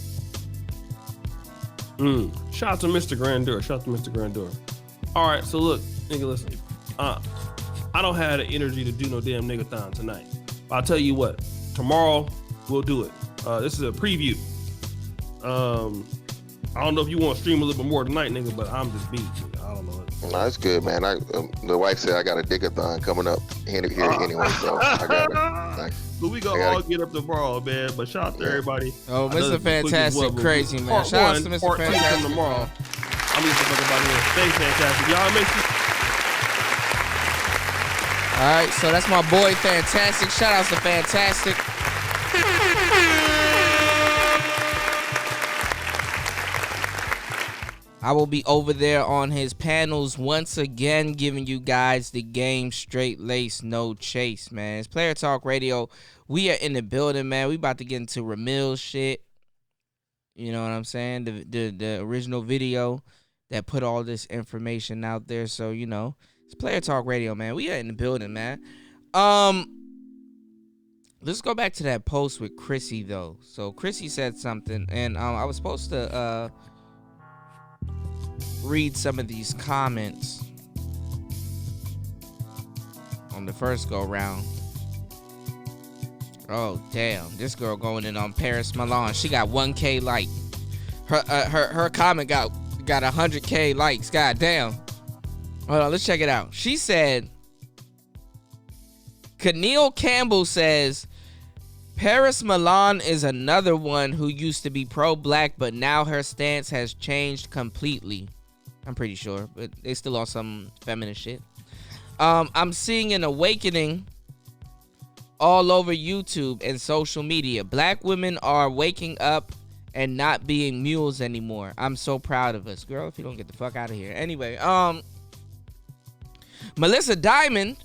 Shout out to Mr. Grandeur. All right, so look, nigga, listen. I don't have the energy to do no damn nigga-thon tonight. But I'll tell you what, tomorrow we'll do it. This is a preview. I don't know if you want to stream a little bit more tonight, nigga, but I'm just beat. I don't know. No, that's good, man. The wife said I got a dick-a-thon coming up here anyway, so I got it. But we gonna all get up tomorrow, man. But shout out to everybody. Oh, Mr. Fantastic, crazy, man. Shout out to Mr. Fantastic. Tomorrow. I'm gonna get the fuck about here. Stay fantastic. Y'all make sure. All right, so that's my boy Fantastic. Shout out to Fantastic. I will be over there on his panels once again, giving you guys the game straight lace, no chase, man. It's Player Talk Radio. We are in the building, man. We about to get into Ramil shit. You know what I'm saying? The original video that put all this information out there. So, you know, it's Player Talk Radio, man. We are in the building, man. Let's go back to that post with Chrissy, though. So Chrissy said something, and I was supposed to read some of these comments on the first go round. Oh damn, this girl going in on Paris Milan. She got 1K like. Her comment got 100K likes. God damn. Hold on, let's check it out. She said, Keneal Campbell says, Paris Milan is another one who used to be pro-black, but now her stance has changed completely. I'm pretty sure, but they still on some feminist shit. I'm seeing an awakening all over YouTube and social media. Black women are waking up and not being mules anymore. I'm so proud of us. Girl, if you don't get the fuck out of here. Anyway, Melissa Diamond,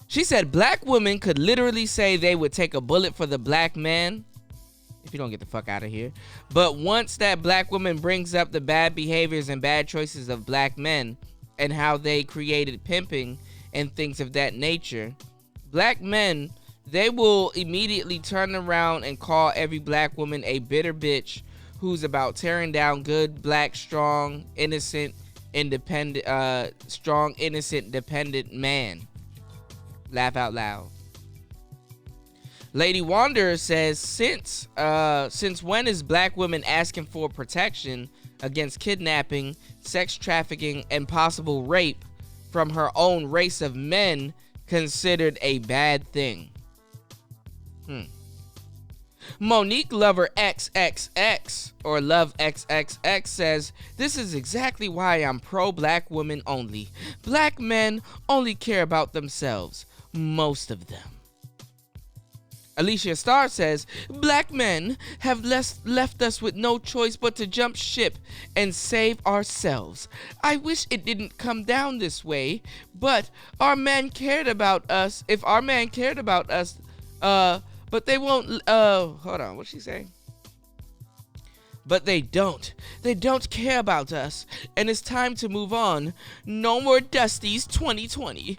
she said black women could literally say they would take a bullet for the black man if you don't get the fuck out of here. But once that black woman brings up the bad behaviors and bad choices of black men and how they created pimping and things of that nature, black men, they will immediately turn around and call every black woman a bitter bitch who's about tearing down good, black, strong, innocent, independent, dependent man. Laugh out loud. Lady Wanderer says, since when is black women asking for protection against kidnapping, sex trafficking, and possible rape from her own race of men considered a bad thing? Monique Lover XXX or Love XXX says, this is exactly why I'm pro-black women only. Black men only care about themselves, most of them. Alicia Starr says, black men have left us with no choice but to jump ship and save ourselves. I wish it didn't come down this way, but our man cared about us. If our man cared about us, but they won't, hold on, what'd she say? But they don't care about us, and it's time to move on. No more Dusties 2020.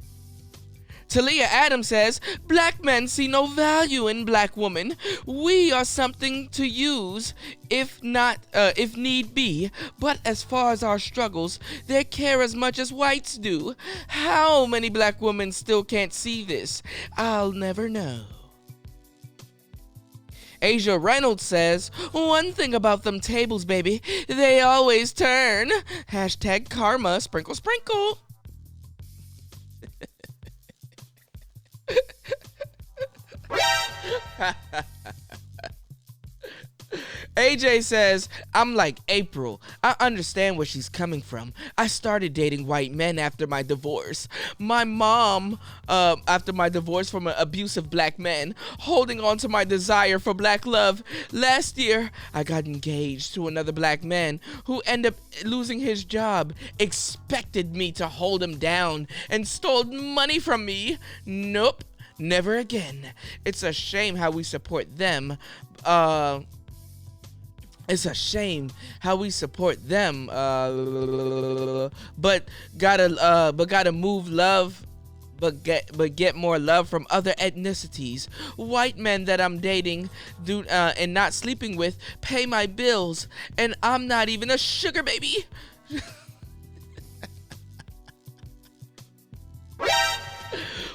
Talia Adams says, black men see no value in black women. We are something to use if need be. But as far as our struggles, they care as much as whites do. How many black women still can't see this? I'll never know. Asia Reynolds says, one thing about them tables, baby, they always turn. Hashtag karma, sprinkle, sprinkle. AJ says, I'm like April. I understand where she's coming from. I started dating white men after my divorce. My mom, after my divorce from an abusive black man, holding on to my desire for black love. Last year, I got engaged to another black man who ended up losing his job, expected me to hold him down, and stole money from me. Nope, never again. It's a shame how we support them. It's a shame how we support them, but gotta move love, but get more love from other ethnicities. White men that I'm dating do and not sleeping with pay my bills, and I'm not even a sugar baby.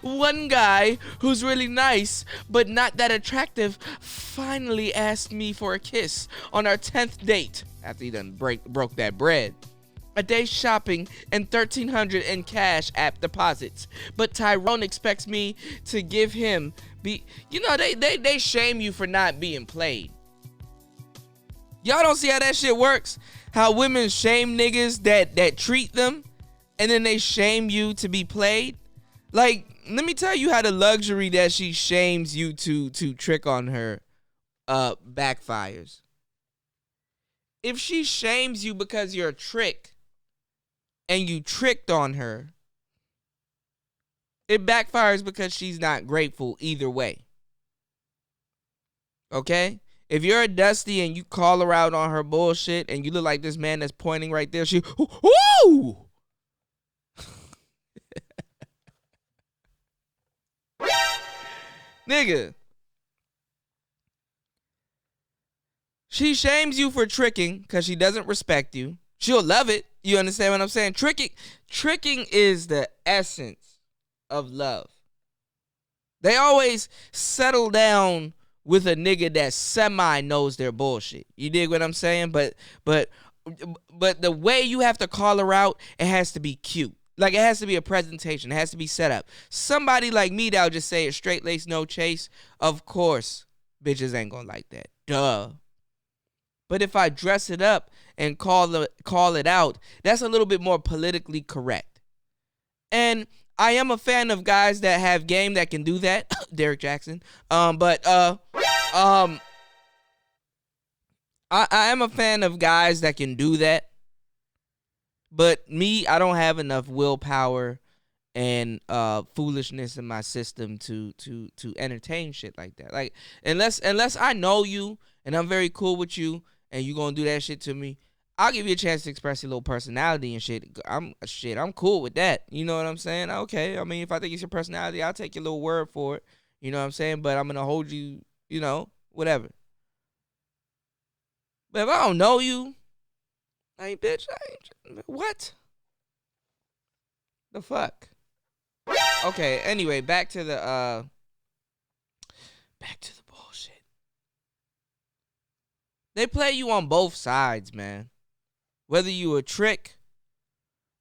One guy who's really nice but not that attractive finally asked me for a kiss on our 10th date after he done broke that bread. A day shopping and $1,300 in cash app deposits. But Tyrone expects me to give him they shame you for not being played. Y'all don't see how that shit works? How women shame niggas that treat them, and then they shame you to be played? Like, let me tell you how the luxury that she shames you to trick on her backfires. If she shames you because you're a trick and you tricked on her, it backfires because she's not grateful either way. Okay? If you're a Dusty and you call her out on her bullshit and you look like this man that's pointing right there, she, whoo! Nigga. She shames you for tricking because she doesn't respect you. She'll love it. You understand what I'm saying? Tricking is the essence of love. They always settle down with a nigga that semi knows their bullshit. You dig what I'm saying? But the way you have to call her out, it has to be cute. Like, it has to be a presentation. It has to be set up. Somebody like me that'll just say it straight lace, no chase. Of course, bitches ain't gonna like that. Duh. But if I dress it up and call it out, that's a little bit more politically correct. And I am a fan of guys that have game that can do that. Derek Jackson. I am a fan of guys that can do that. But me, I don't have enough willpower and foolishness in my system to entertain shit like that. Like, unless I know you and I'm very cool with you and you gonna do that shit to me, I'll give you a chance to express your little personality and shit. I'm cool with that. You know what I'm saying? Okay. I mean, if I think it's your personality, I'll take your little word for it. You know what I'm saying? But I'm gonna hold you, whatever. But if I don't know you, like, bitch, what? The fuck? Okay, anyway, back to the bullshit. They play you on both sides, man. Whether you a trick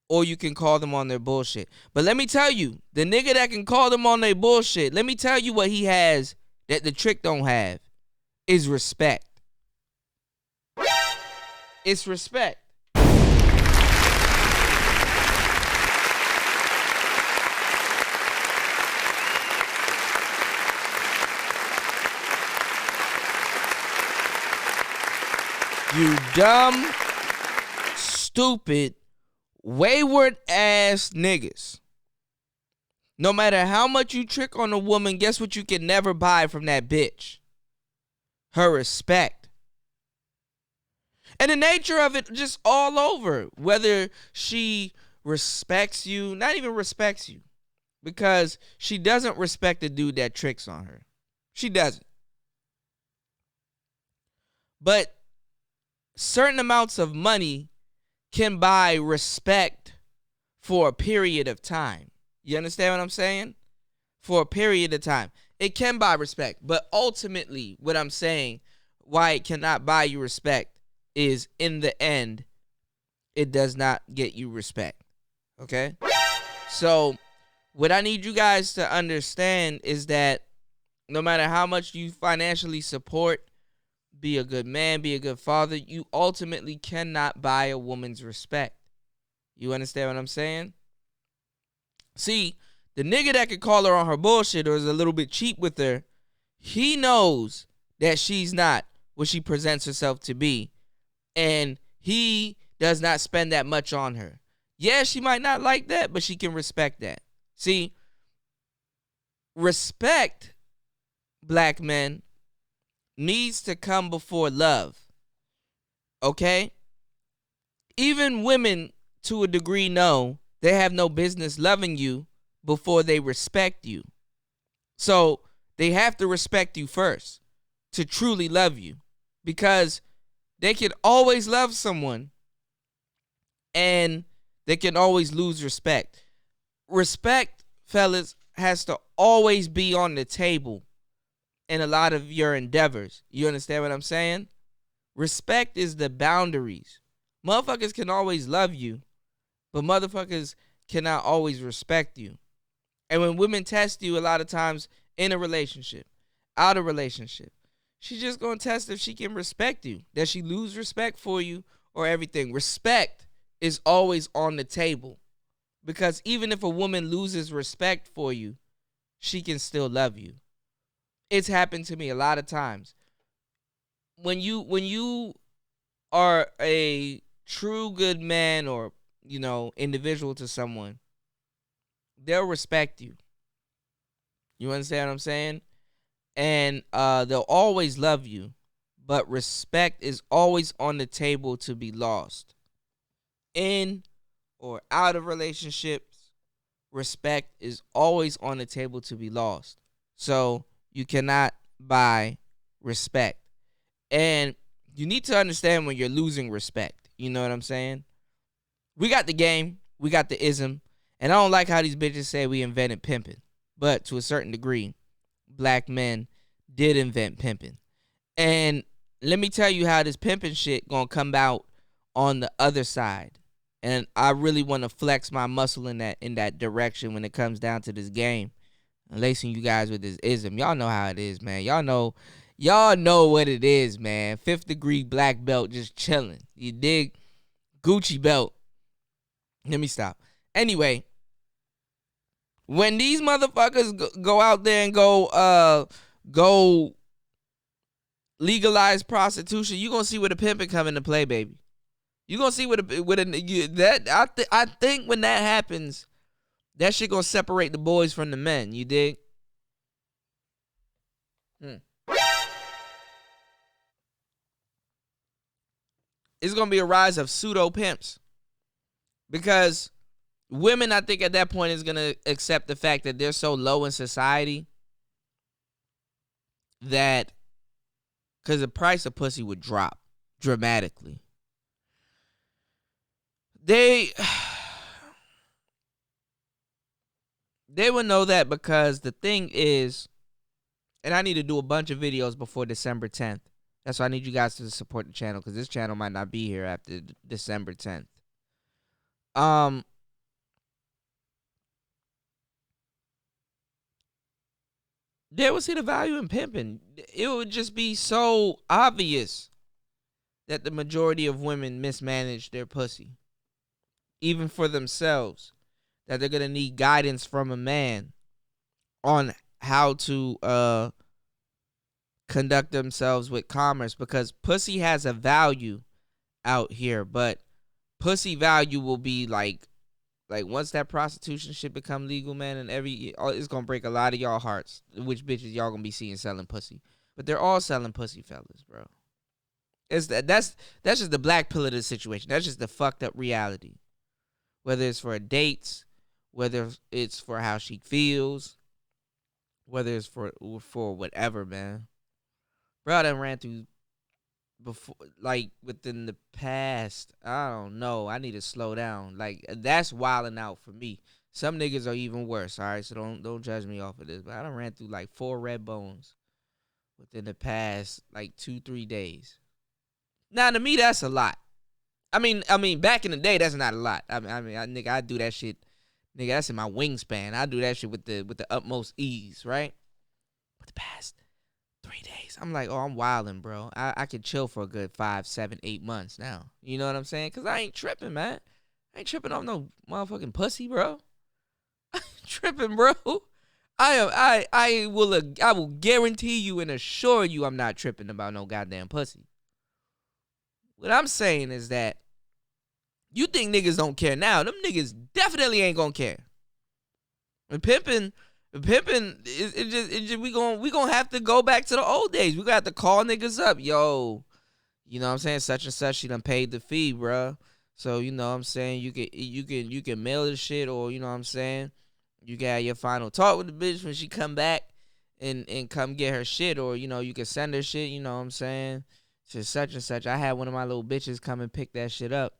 or you can call them on their bullshit. But let me tell you, the nigga that can call them on their bullshit, let me tell you what he has that the trick don't have is respect. It's respect. You dumb, stupid, wayward ass niggas. No matter how much you trick on a woman, guess what you can never buy from that bitch? Her respect. And the nature of it just all over. Whether she respects you, not even respects you. Because she doesn't respect the dude that tricks on her. She doesn't. But certain amounts of money can buy respect for a period of time. You understand what I'm saying? For a period of time. It can buy respect. But ultimately, what I'm saying, why it cannot buy you respect is, in the end, it does not get you respect. Okay? So, What I need you guys to understand is that no matter how much you financially support, be a good man, be a good father, you ultimately cannot buy a woman's respect. You understand what I'm saying? See, the nigga that could call her on her bullshit or is a little bit cheap with her, he knows that she's not what she presents herself to be. And he does not spend that much on her. Yeah, she might not like that, but she can respect that. See, respect, black men, needs to come before love. Okay? Even women, to a degree, know they have no business loving you before they respect you. So they have to respect you first to truly love you, because they can always love someone and they can always lose respect. Respect, fellas, has to always be on the table in a lot of your endeavors. You understand what I'm saying? Respect is the boundaries. Motherfuckers can always love you, but motherfuckers cannot always respect you. And when women test you a lot of times in a relationship, out of relationship, she's just going to test if she can respect you. Does she lose respect for you or everything? Respect is always on the table, because even if a woman loses respect for you, she can still love you. It's happened to me a lot of times. When you are a true good man or, individual to someone, they'll respect you. You understand what I'm saying? And they'll always love you, but respect is always on the table to be lost. In or out of relationships, respect is always on the table to be lost. So you cannot buy respect. And you need to understand when you're losing respect. You know what I'm saying? We got the game. We got the ism. And I don't like how these bitches say we invented pimping. But to a certain degree, black men did invent pimping. And let me tell you how this pimping shit gonna come out on the other side. And I really want to flex my muscle in that direction when it comes down to this game. I'm lacing you guys with this ism. Y'all know how it is, man. Y'all know what it is, man. 5th degree black belt just chilling. You dig? Gucci belt. Let me stop. Anyway, when these motherfuckers go out there and go legalize prostitution, you gonna see where the pimping come into play, baby. You gonna see I think when that happens, that shit gonna separate the boys from the men. You dig? It's gonna be a rise of pseudo pimps, because women, I think at that point, is gonna accept the fact that they're so low in society that because the price of pussy would drop dramatically. They would know that, because the thing is, and I need to do a bunch of videos before December 10th. That's why I need you guys to support the channel, because this channel might not be here after December 10th. They would see the value in pimping. It would just be so obvious that the majority of women mismanage their pussy, even for themselves, that they're gonna need guidance from a man on how to conduct themselves with commerce, because pussy has a value out here, but pussy value will be like once that prostitution shit become legal, man, and it's gonna break a lot of y'all hearts, which bitches y'all gonna be seeing selling pussy. But they're all selling pussy, fellas, bro. That's just the black pill of the situation. That's just the fucked up reality. Whether it's for dates, whether it's for how she feels, whether it's for whatever, man. Bro, I done ran through before, like within the past, I don't know, I need to slow down. Like, that's wilding out for me. Some niggas are even worse, all right? So don't judge me off of this. But I done ran through like 4 red bones within the past like 2-3 days. Now, to me, that's a lot. I mean, back in the day, that's not a lot. Nigga, I do that shit Nigga, that's in my wingspan. I do that shit with the utmost ease, right? But the past 3 days, I'm like, oh, I'm wilding, bro. I could chill for a good 5, 7, 8 months now. You know what I'm saying? Because I ain't tripping, man. I ain't tripping off no motherfucking pussy, bro. I ain't tripping, bro. I will guarantee you and assure you I'm not tripping about no goddamn pussy. What I'm saying is that you think niggas don't care now. Them niggas definitely ain't gonna care. And pimping, we gonna have to go back to the old days. We got to call niggas up, yo. You know what I'm saying? Such and such, she done paid the fee, bruh. So you know what I'm saying? You can mail the shit, or you know what I'm saying? You got your final talk with the bitch when she come back and come get her shit, or you know you can send her shit. You know what I'm saying? To such and such. I had one of my little bitches come and pick that shit up.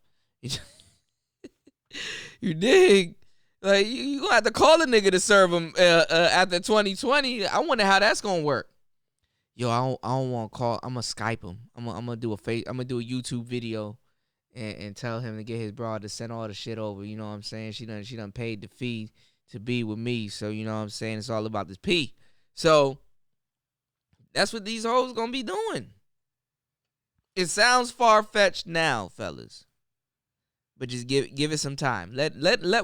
You dig? Like you gonna have to call a nigga to serve him after 2020. I wonder how that's gonna work. Yo, I don't want to call. I'm gonna Skype him. I'm gonna do a YouTube video and tell him to get his broad to send all the shit over. You know what I'm saying? She done paid the fee to be with me. So you know what I'm saying? It's all about this P. So that's what these hoes gonna be doing. It sounds far-fetched now, fellas. But just give it some time. Let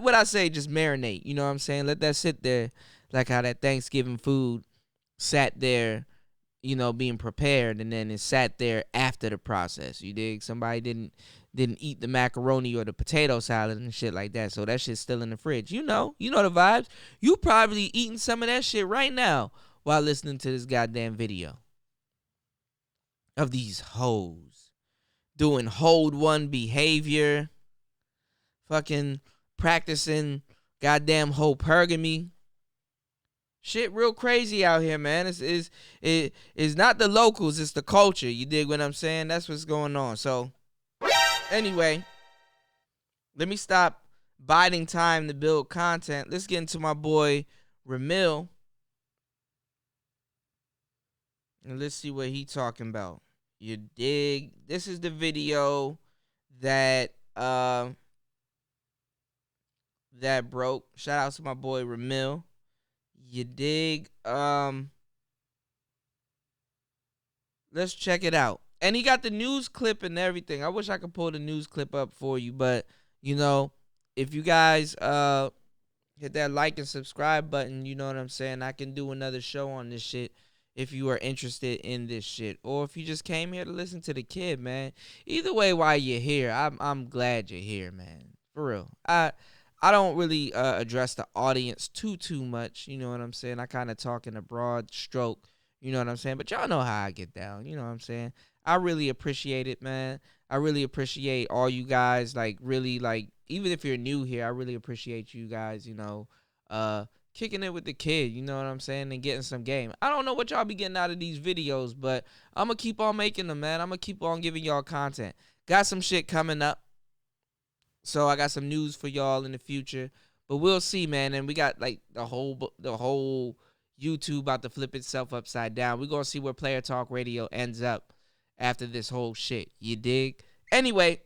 what I say just marinate. You know what I'm saying? Let that sit there, like how that Thanksgiving food sat there, you know, being prepared, and then it sat there after the process. You dig? Somebody didn't eat the macaroni or the potato salad and shit like that, so that shit's still in the fridge. You know the vibes. You probably eating some of that shit right now while listening to this goddamn video of these hoes doing hold one behavior. Fucking practicing goddamn hypergamy. Shit real crazy out here, man. It's not the locals, it's the culture. You dig what I'm saying? That's what's going on. So, anyway, let me stop biding time to build content. Let's get into my boy Ramil. And let's see what he talking about. You dig? This is the video that that broke. Shout out to my boy Ramil. You dig? Let's check it out. And he got the news clip and everything. I wish I could pull the news clip up for you, but you know, if you guys hit that like and subscribe button, you know what I'm saying? I can do another show on this shit if you are interested in this shit, or if you just came here to listen to the kid, man. Either way, while you're here, I'm glad you're here, man. For real. I don't really address the audience too much. You know what I'm saying? I kind of talk in a broad stroke. You know what I'm saying? But y'all know how I get down. You know what I'm saying? I really appreciate it, man. I really appreciate all you guys. Like, really, like, even if you're new here, I really appreciate you guys, you know, kicking it with the kid. You know what I'm saying? And getting some game. I don't know what y'all be getting out of these videos, but I'm going to keep on making them, man. I'm going to keep on giving y'all content. Got some shit coming up. So I got some news for y'all in the future, but we'll see, man. And we got like the whole YouTube about to flip itself upside down. We're gonna see where Player Talk Radio ends up after this whole shit. You dig? Anyway,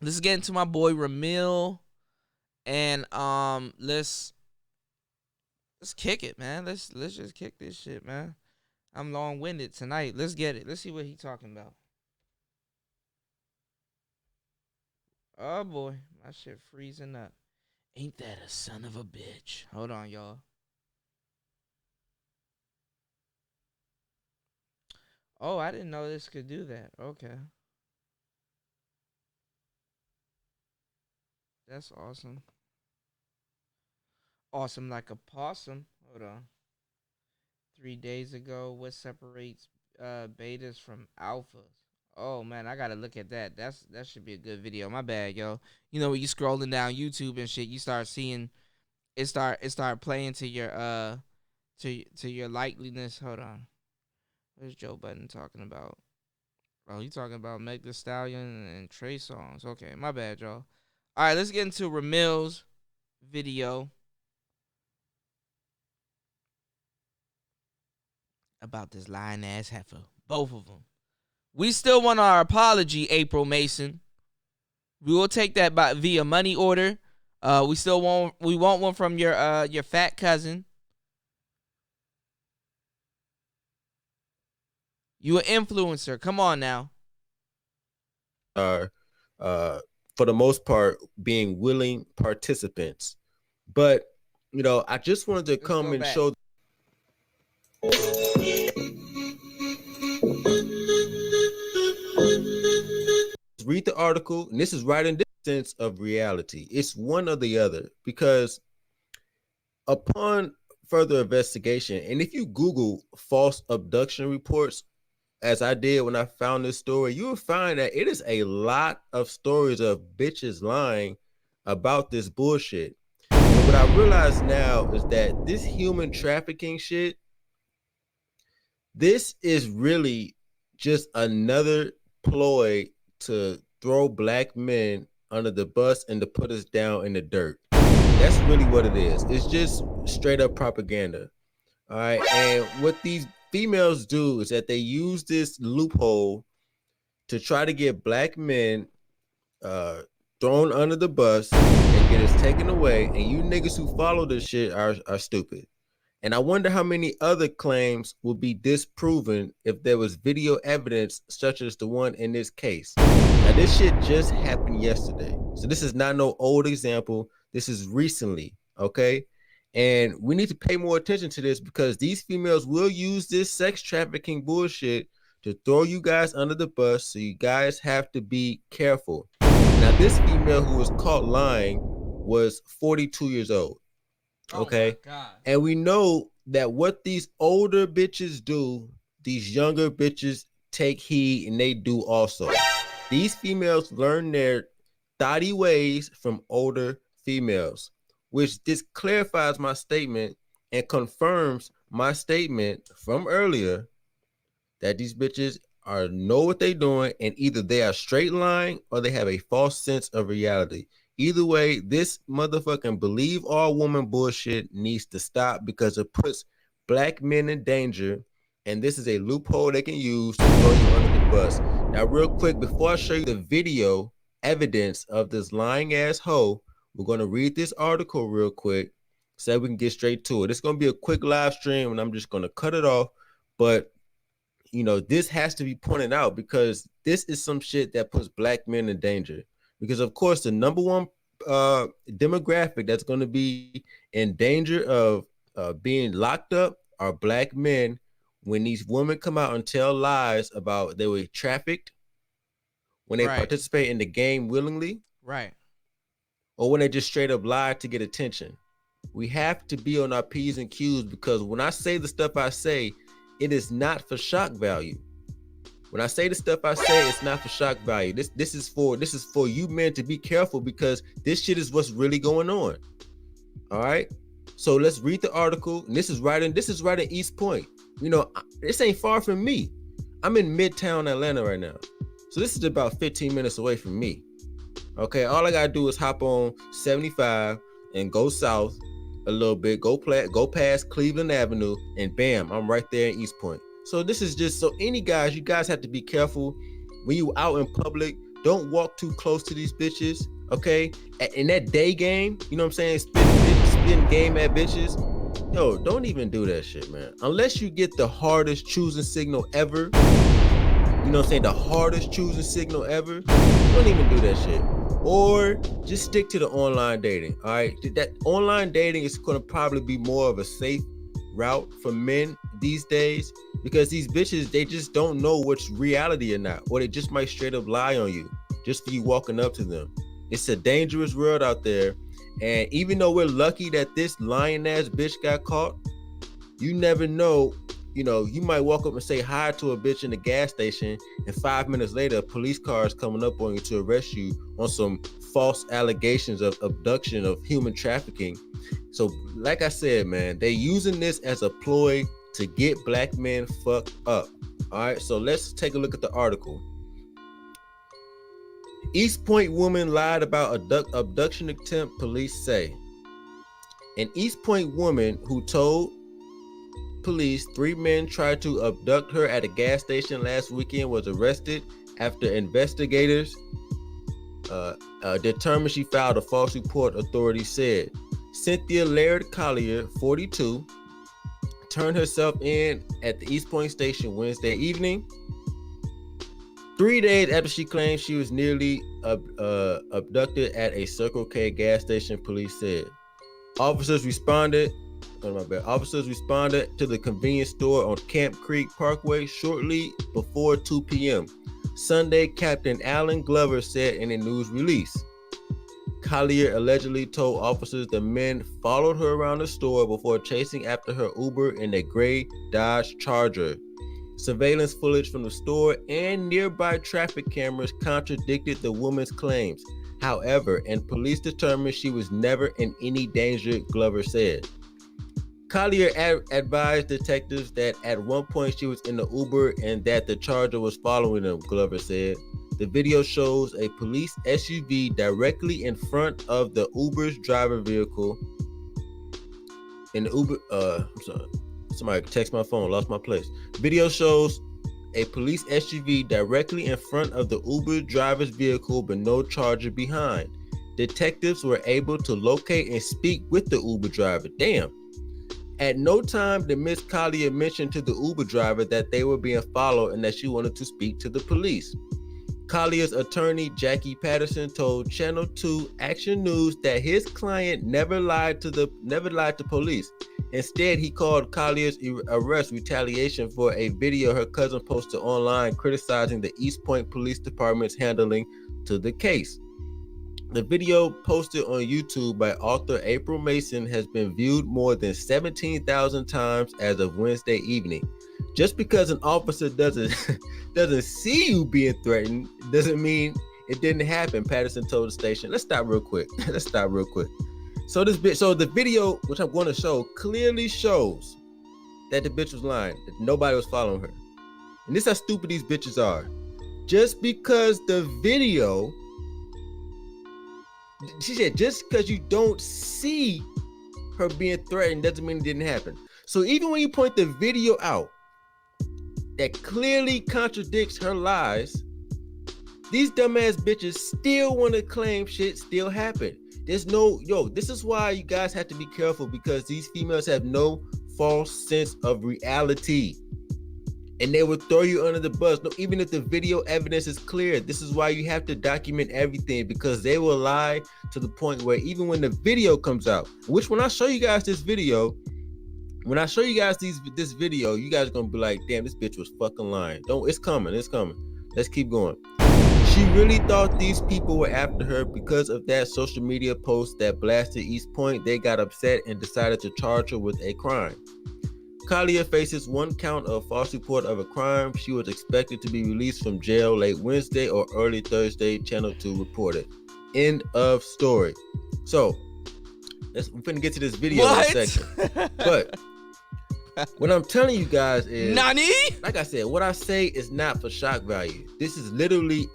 let's get into my boy Ramil, and let's kick it, man. Let's just kick this shit, man. I'm long-winded tonight. Let's get it. Let's see what he talking about. Oh, boy. My shit freezing up. Ain't that a son of a bitch? Hold on, y'all. Oh, I didn't know this could do that. Okay. That's awesome. Awesome like a possum. Hold on. 3 days ago, what separates betas from alphas? Oh man, I gotta look at that. That should be a good video. My bad, yo. You know when you scrolling down YouTube and shit, you start seeing it start playing to your to your likeliness. Hold on. Where's Joe Budden talking about? Oh, he talking about Meg Thee Stallion and Trey Songz. Okay, my bad, y'all. All right, let's get into Ramil's video about this lying ass heifer. Both of them. We still want our apology, April Mason. We will take that via money order. We want one from your fat cousin. You an influencer. Come on now. Are for the most part being willing participants. But I just wanted to come and show. Read the article, and this is right in this sense of reality. It's one or the other, because upon further investigation, and if you Google false abduction reports, as I did when I found this story, you will find that it is a lot of stories of bitches lying about this bullshit. But what I realize now is that this human trafficking shit, this is really just another ploy to throw black men under the bus and to put us down in the dirt. That's really what it is. It's just straight up propaganda. All right. And what these females do is that they use this loophole to try to get black men thrown under the bus and get us taken away. And you niggas who follow this shit are stupid. And I wonder how many other claims will be disproven if there was video evidence such as the one in this case. Now, this shit just happened yesterday. So this is not no old example. This is recently, okay? And we need to pay more attention to this, because these females will use this sex trafficking bullshit to throw you guys under the bus. So you guys have to be careful. Now, this female who was caught lying was 42 years old. Okay. And we know that what these older bitches do, these younger bitches take heed, and they do also. These females learn their thotty ways from older females, which this clarifies my statement and confirms my statement from earlier that these bitches know what they're doing, and either they are straight lying or they have a false sense of reality. Either way, this motherfucking believe all woman bullshit needs to stop, because it puts black men in danger, and this is a loophole they can use to throw you under the bus. Now, real quick, before I show you the video evidence of this lying ass hoe, we're going to read this article real quick so we can get straight to it. It's going to be a quick live stream, and I'm just going to cut it off, but this has to be pointed out, because this is some shit that puts black men in danger. Because, of course, the number one demographic that's going to be in danger of being locked up are black men when these women come out and tell lies about they were trafficked, when they participate in the game willingly, right, or when they just straight up lie to get attention. We have to be on our P's and Q's, because when I say the stuff I say, it is not for shock value. When I say the stuff I say, it's not for shock value. This is for you men to be careful, because this shit is what's really going on. All right. So let's read the article. And this is right in East Point. This ain't far from me. I'm in Midtown Atlanta right now. So this is about 15 minutes away from me. Okay. All I gotta do is hop on 75 and go south a little bit, go past Cleveland Avenue, and bam, I'm right there in East Point. So this is just, so you guys have to be careful when you out in public. Don't walk too close to these bitches, okay? In that day game, you know what I'm saying? Spitting game at bitches. Yo, don't even do that shit, man. Unless you get the hardest choosing signal ever. You know what I'm saying? The hardest choosing signal ever. Don't even do that shit. Or just stick to the online dating, all right? That online dating is going to probably be more of a safe route for men these days, because these bitches, they just don't know what's reality or not, or they just might straight up lie on you just for you walking up to them. It's a dangerous world out there, and even though we're lucky that this lying ass bitch got caught, you never know. You might walk up and say hi to a bitch in the gas station, and 5 minutes later, a police car is coming up on you to arrest you on some false allegations of abduction, of human trafficking. So, like I said, man, they're using this as a ploy to get black men fucked up. All right, so let's take a look at the article. East Point woman lied about abduction attempt, police say. An East Point woman who told police 3 men tried to abduct her at a gas station last weekend was arrested after investigators determined she filed a false report, authorities said. Cynthia Laird Collier, 42, turned herself in at the East Point station Wednesday evening, 3 days after she claimed she was nearly abducted at a Circle K gas station, police said. Officers responded to the convenience store on Camp Creek Parkway shortly before 2 p.m. Sunday, Captain Alan Glover said in a news release. Collier allegedly told officers the men followed her around the store before chasing after her Uber in a gray Dodge Charger. Surveillance footage from the store and nearby traffic cameras contradicted the woman's claims. However, and police determined she was never in any danger, Glover said. Collier advised detectives that at one point she was in the Uber and that the Charger was following them, Glover said. The video shows a police SUV directly in front of the Uber's driver vehicle. In the Uber, I'm sorry, somebody text my phone, lost my place. Video shows a police SUV directly in front of the Uber driver's vehicle, but no Charger behind. Detectives were able to locate and speak with the Uber driver. Damn. At no time did Miss Collier mention to the Uber driver that they were being followed and that she wanted to speak to the police. Collier's attorney, Jackie Patterson, told Channel 2 Action News that his client never lied to police. Instead, he called Collier's arrest retaliation for a video her cousin posted online criticizing the East Point Police Department's handling to the case. The video posted on YouTube by author April Mason has been viewed more than 17,000 times as of Wednesday evening. Just because an officer doesn't see you being threatened doesn't mean it didn't happen, Patterson told the station. Let's stop real quick. So the video, which I'm going to show, clearly shows that the bitch was lying, that nobody was following her. And this is how stupid these bitches are. Just because the video, she said, just because you don't see her being threatened doesn't mean it didn't happen. So even when you point the video out that clearly contradicts her lies, these dumbass bitches still want to claim shit still happened. This is why you guys have to be careful, because these females have no false sense of reality. And they will throw you under the bus. No, even if the video evidence is clear, this is why you have to document everything, because they will lie to the point where even when the video comes out, which when I show you guys this video, this video, you guys are gonna be like, damn, this bitch was fucking lying. It's coming. Let's keep going. She really thought these people were after her because of that social media post that blasted East Point. They got upset and decided to charge her with a crime. Collier faces one count of false report of a crime. She was expected to be released from jail late Wednesday or early Thursday, Channel 2 reported. End of story. So, we're finna get to this video in a second. But what I'm telling you guys is, Nani? Like I said, what I say is not for shock value. This is literally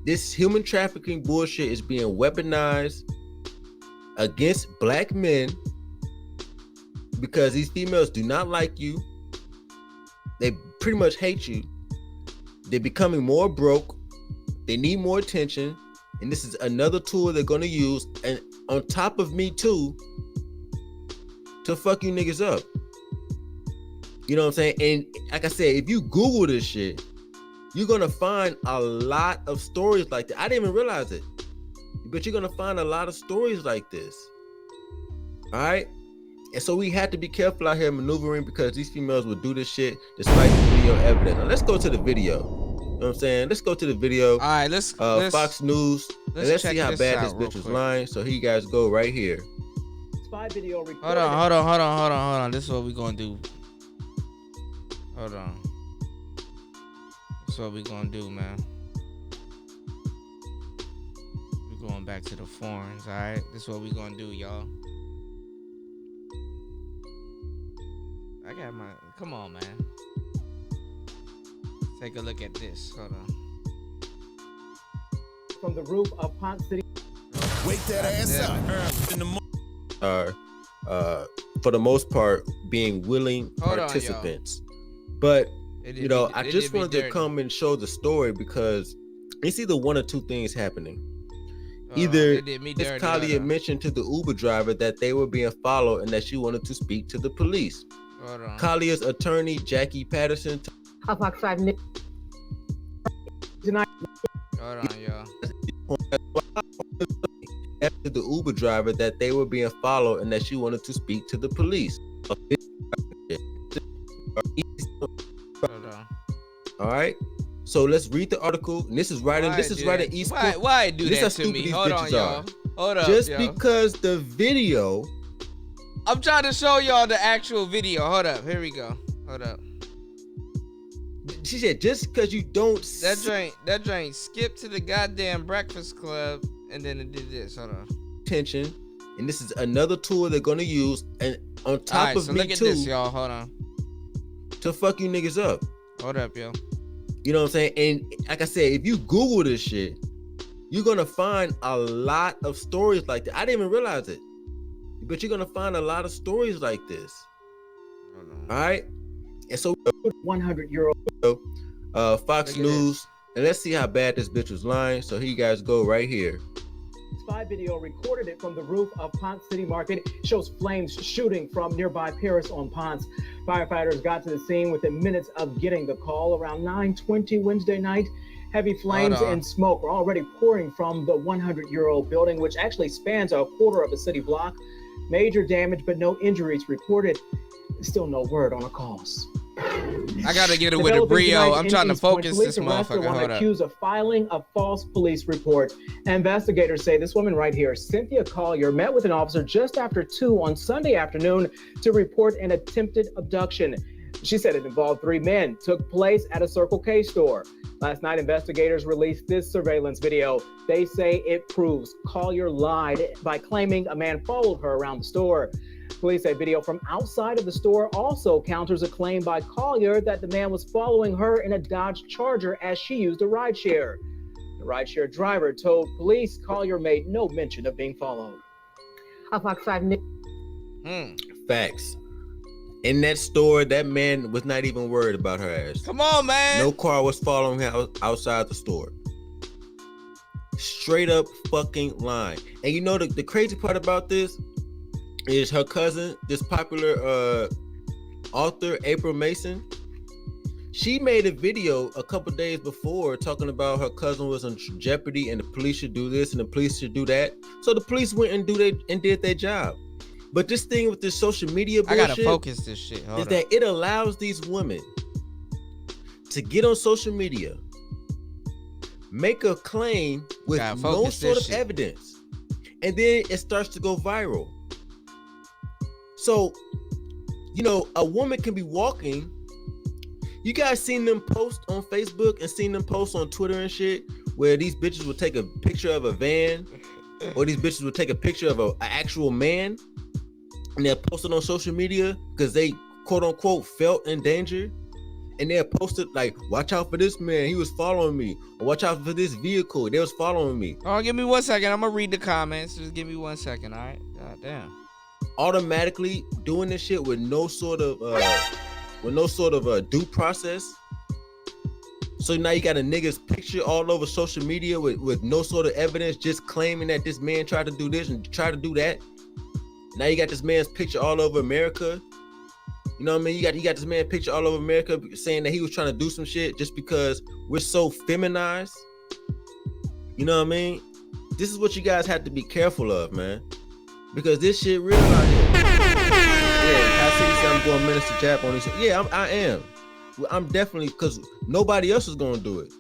this human trafficking bullshit is being weaponized against black men because these females do not like you. They pretty much hate you. They're becoming more broke. They need more attention. And this is another tool they're going to use, and on top of Me Too, to fuck you niggas up. You know what I'm saying? And like I said, if you Google this shit, you're going to find a lot of stories like that. I didn't even realize it, but you're going to find a lot of stories like this. All right? And so we have to be careful out here maneuvering, because these females will do this shit despite the video evidence. Now let's go to the video. You know what I'm saying? Let's go to the video. All right, let's Fox News. Let's see how bad this bitch was lying. So here you guys go right here. Spy video recorded. Hold on. This is what we're gonna do. Hold on. This is what we're gonna do, man. We're going back to the forums, all right? This is what we're gonna do, y'all. I got my. Come on, man. Take a look at this. Hold on. From the roof of Ponce City. Wake that ass up. In the For the most part, being willing Hold on, participants. But I just wanted to come and show the story, because it's either one or two things happening. Either they did me Miss dirty, Collier hold on. mentioned to the Uber driver that they were being followed and that she wanted to speak to the police. Hold on. Collier's attorney, Jackie Patterson, Fox 5 Nick. Tonight. Hold on, y'all. after the Uber driver that they were being followed and that she wanted to speak to the police. Hold on. All right. So let's read the article. And this is right in East. Why do this that how to stupid me? these Hold on, bitches y'all. are. Hold up, Just yo. because the video. I'm trying to show y'all the actual video. Hold up. Here we go. Hold up. She said just because you don't. That drink skipped to the goddamn Breakfast Club and then it did this. Hold on. Attention, and this is another tool they're gonna use, and on top of so me look at too. this, y'all. Hold on. To fuck you niggas up. Hold up, yo. You know what I'm saying? And like I said, if you Google this shit, you're gonna find a lot of stories like that. I didn't even realize it, but you're gonna find a lot of stories like this. All right, and so 100-year-old Fox News, and let's see how bad this bitch was lying. So here you guys go right here. Spy video recorded it from the roof of Ponce City Market. Shows flames shooting from nearby Paris on Ponce. Firefighters got to the scene within minutes of getting the call around 9:20 Wednesday night. Heavy flames and smoke were already pouring from the 100-year-old building, which actually spans a quarter of a city block. Major damage, but no injuries reported. Still no word on a cause. I gotta get it with a brio. I'm trying to focus this motherfucker. One Hold accused of filing a false police report. Investigators say this woman right here, Cynthia Collier, met with an officer just after 2 on Sunday afternoon to report an attempted abduction. She said it involved 3 men, took place at a Circle K store. Last night, investigators released this surveillance video. They say it proves Collier lied by claiming a man followed her around the store. Police say video from outside of the store also counters a claim by Collier that the man was following her in a Dodge Charger as she used a rideshare. The rideshare driver told police Collier made no mention of being followed. Fox 5 Facts. In that store, that man was not even worried about her ass. Come on, man. No car was following her outside the store. Straight up fucking lying. And you know the crazy part about this is her cousin, this popular author, April Mason. She made a video a couple days before talking about her cousin was in jeopardy and the police should do this and the police should do that. So the police went and did their job. But this thing with this social media bullshit, I gotta focus this shit. Hold is on. that it allows these women to get on social media, make a claim with no sort of evidence, and then it starts to go viral. So, you know, a woman can be walking. You guys seen them post on Facebook and seen them post on Twitter and shit, where these bitches would take a picture of a van, or these bitches would take a picture of an actual man, and they'll post it on social media because they quote unquote felt in danger, and they'll post it like, "Watch out for this man, he was following me," or "Watch out for this vehicle, they was following me." Oh, give me 1 second. I'm gonna read the comments. Just give me 1 second, all right? God damn. Automatically doing this shit with no sort of due process. So now you got a nigga's picture all over social media with no sort of evidence, just claiming that this man tried to do this and tried to do that. Now you got this man's picture all over America. You know what I mean? You got this man's picture all over America saying that he was trying to do some shit just because we're so feminized. You know what I mean? This is what you guys have to be careful of, man. Because this shit real out here. Yeah, I see some going Minister Jap on this. Yeah, I am. I'm definitely, because nobody else is gonna do it.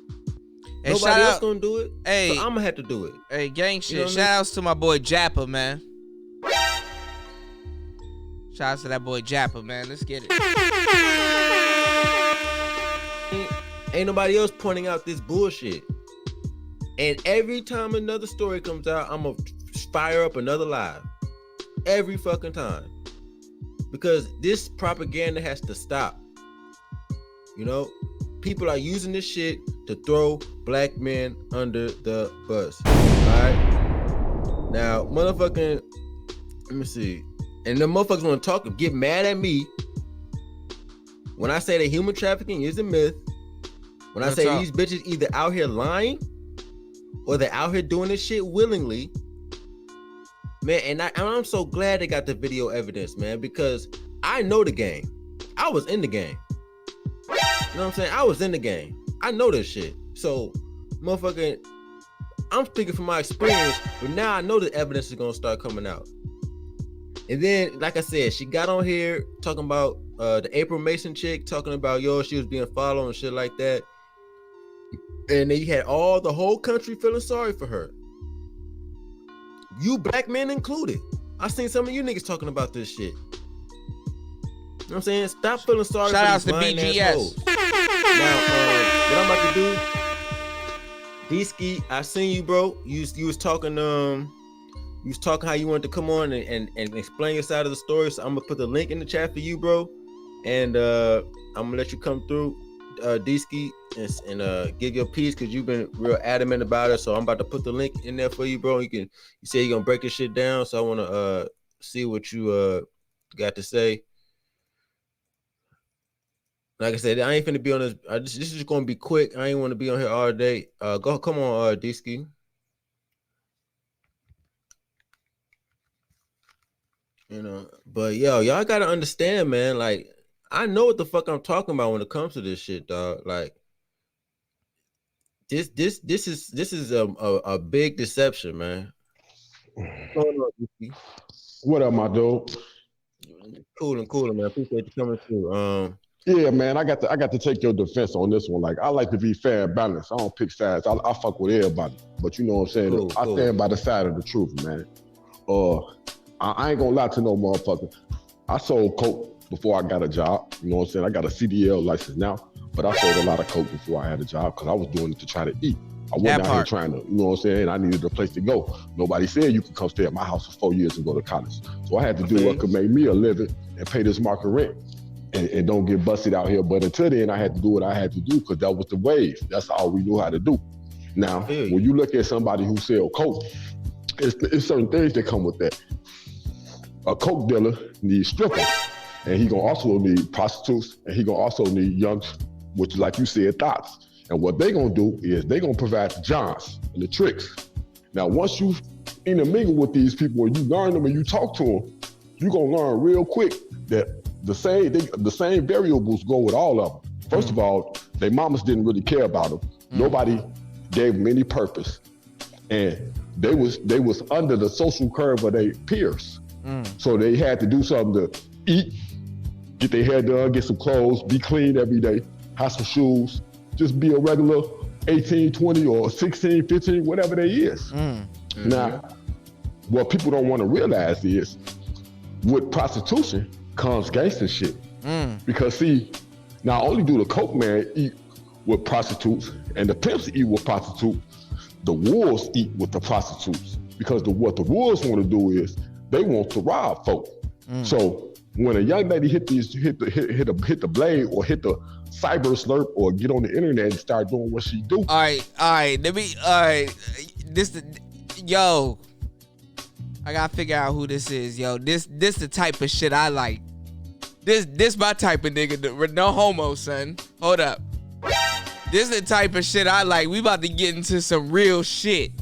Hey, Nobody else gonna do it. Hey, so I'm gonna have to do it. Hey, gang shit. You know what I Shout outs to my boy Jappa, man. Shout outs to that boy Jappa, man. Let's get it. Ain't nobody else pointing out this bullshit. And every time another story comes out, I'm gonna fire up another live. Every fucking time. Because this propaganda has to stop. You know, people are using this shit to throw black men under the bus. Alright? Now, motherfucking, let me see. And the motherfuckers want to talk, get mad at me when I say that human trafficking is a myth. When I say these bitches either out here lying or they're out here doing this shit willingly, man. And I'm so glad they got the video evidence, man, because I know the game. I was in the game. You know what I'm saying? I was in the game. I know this shit. So, motherfucking, I'm speaking from my experience, but now I know the evidence is gonna start coming out. And then, like I said, she got on here talking about the April Mason chick, talking about, she was being followed and shit like that. And then you had the whole country feeling sorry for her. You black men included. I seen some of you niggas talking about this shit. You know what I'm saying? Stop feeling sorry Shout for outs these to lying BGS. assholes. Now, what I'm about to do, D-Ski, I seen you, bro. You was talking, how you wanted to come on and explain your side of the story. So I'm gonna put the link in the chat for you, bro. And I'm gonna let you come through, D-Ski, and give your piece, because you've been real adamant about it. So I'm about to put the link in there for you, bro. You say you're gonna break this shit down. So I wanna see what you got to say. Like I said, I ain't finna be on this. This is just gonna be quick. I ain't want to be on here all day. Come on, D-Ski. But y'all gotta understand, man. Like, I know what the fuck I'm talking about when it comes to this shit, dog. Like, this is a big deception, man. What's going on, D-Ski? What up, my dude? Cool, man. Appreciate you coming through. Yeah, man, I got to take your defense on this one. Like, I like to be fair and balanced. I don't pick sides. I fuck with everybody. But you know what I'm saying? Cool. I stand by the side of the truth, man. I ain't gonna lie to no motherfucker. I sold coke before I got a job. You know what I'm saying? I got a CDL license now, but I sold a lot of coke before I had a job because I was doing it to try to eat. I wasn't out here trying to, you know what I'm saying? I needed a place to go. Nobody said you could come stay at my house for 4 years and go to college. So I had to do what could make me a living and pay this market rent. And don't get busted out here. But until then, I had to do what I had to do because that was the wave. That's all we knew how to do. Now, when you look at somebody who sell coke, it's certain things that come with that. A coke dealer needs strippers, and he gonna also need prostitutes, and he gonna also need young, which, like you said, thoughts. And what they gonna do is they gonna provide the johns and the tricks. Now, once you intermingle with these people and you learn them and you talk to them, you gonna learn real quick that the same variables go with all of them. First of all, their mamas didn't really care about them. Nobody gave them any purpose, and they was under the social curve of their peers. So they had to do something to eat, get their hair done, get some clothes, be clean every day, have some shoes, just be a regular 18, 20, or 16, 15, whatever they is. Now, what people don't want to realize is with prostitution comes gangster shit. Because see, not only do the coke man eat with prostitutes and the pimps eat with prostitutes, the wolves eat with the prostitutes. Because what the wolves want to do is they want to rob folk. So when a young lady hit the blade or hit the cyber slurp or get on the internet and start doing what she do. All right. Yo, I gotta figure out who this is. Yo, this the type of shit I like. This my type of nigga. No homo, son. Hold up. This the type of shit I like. We about to get into some real shit.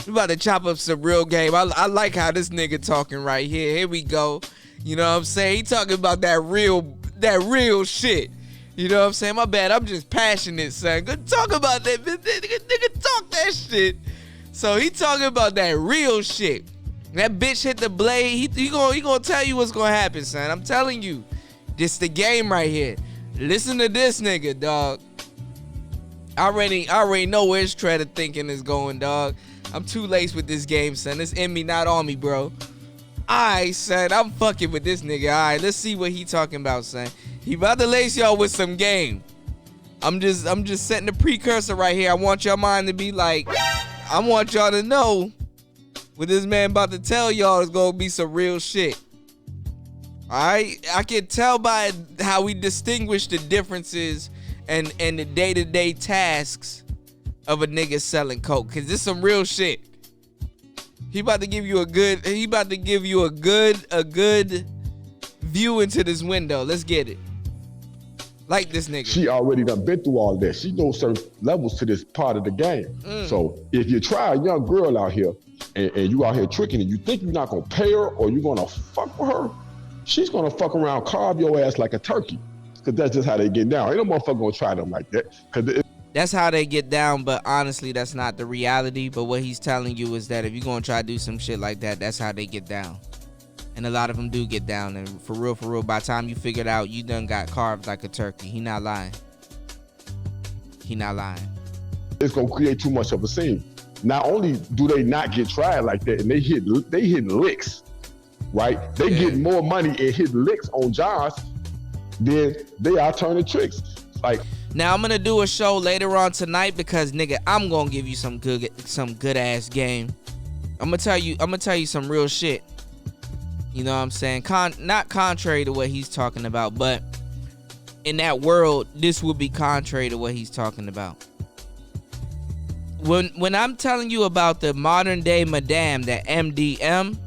We about to chop up some real game. I like how this nigga talking right here. Here we go. You know what I'm saying? He talking about that real shit. You know what I'm saying? My bad. I'm just passionate, son. Good talk about that. Nigga talk that shit. So he talking about that real shit. That bitch hit the blade. He gonna tell you what's gonna happen, son. I'm telling you. This the game right here. Listen to this nigga, dog. I already know where his thread of thinking is going, dog. I'm too laced with this game, son. It's in me, not on me, bro. Alright, son. I'm fucking with this nigga. Alright, let's see what he talking about, son. He about to lace y'all with some game. I'm just setting the precursor right here. I want your mind to be like, I want y'all to know what this man about to tell y'all is gonna be some real shit. Alright? I can tell by how we distinguish the differences and the day-to-day tasks of a nigga selling coke. Cause this some real shit. He about to give you a good view into this window. Let's get it. Like this nigga. She already done been through all that. She knows certain levels to this part of the game. So if you try a young girl out here and you out here tricking and you think you're not gonna pay her or you're gonna fuck with her, she's gonna fuck around, carve your ass like a turkey. Cause that's just how they get down. Ain't no motherfucker gonna try them like that. That's how they get down, but honestly, that's not the reality. But what he's telling you is that if you're gonna try to do some shit like that, that's how they get down. And a lot of them do get down. And for real, by the time you figure it out, you done got carved like a turkey. He not lying. It's gonna create too much of a scene. Not only do they not get tried like that, and they hitting licks, right? They get more money and hitting licks on jobs than they are turning tricks. Like now, I'm gonna do a show later on tonight because nigga, I'm gonna give you some good ass game. I'm gonna tell you some real shit. You know what I'm saying? Not contrary to what he's talking about, but in that world, this would be contrary to what he's talking about. When I'm telling you about the modern day madame, that MDM,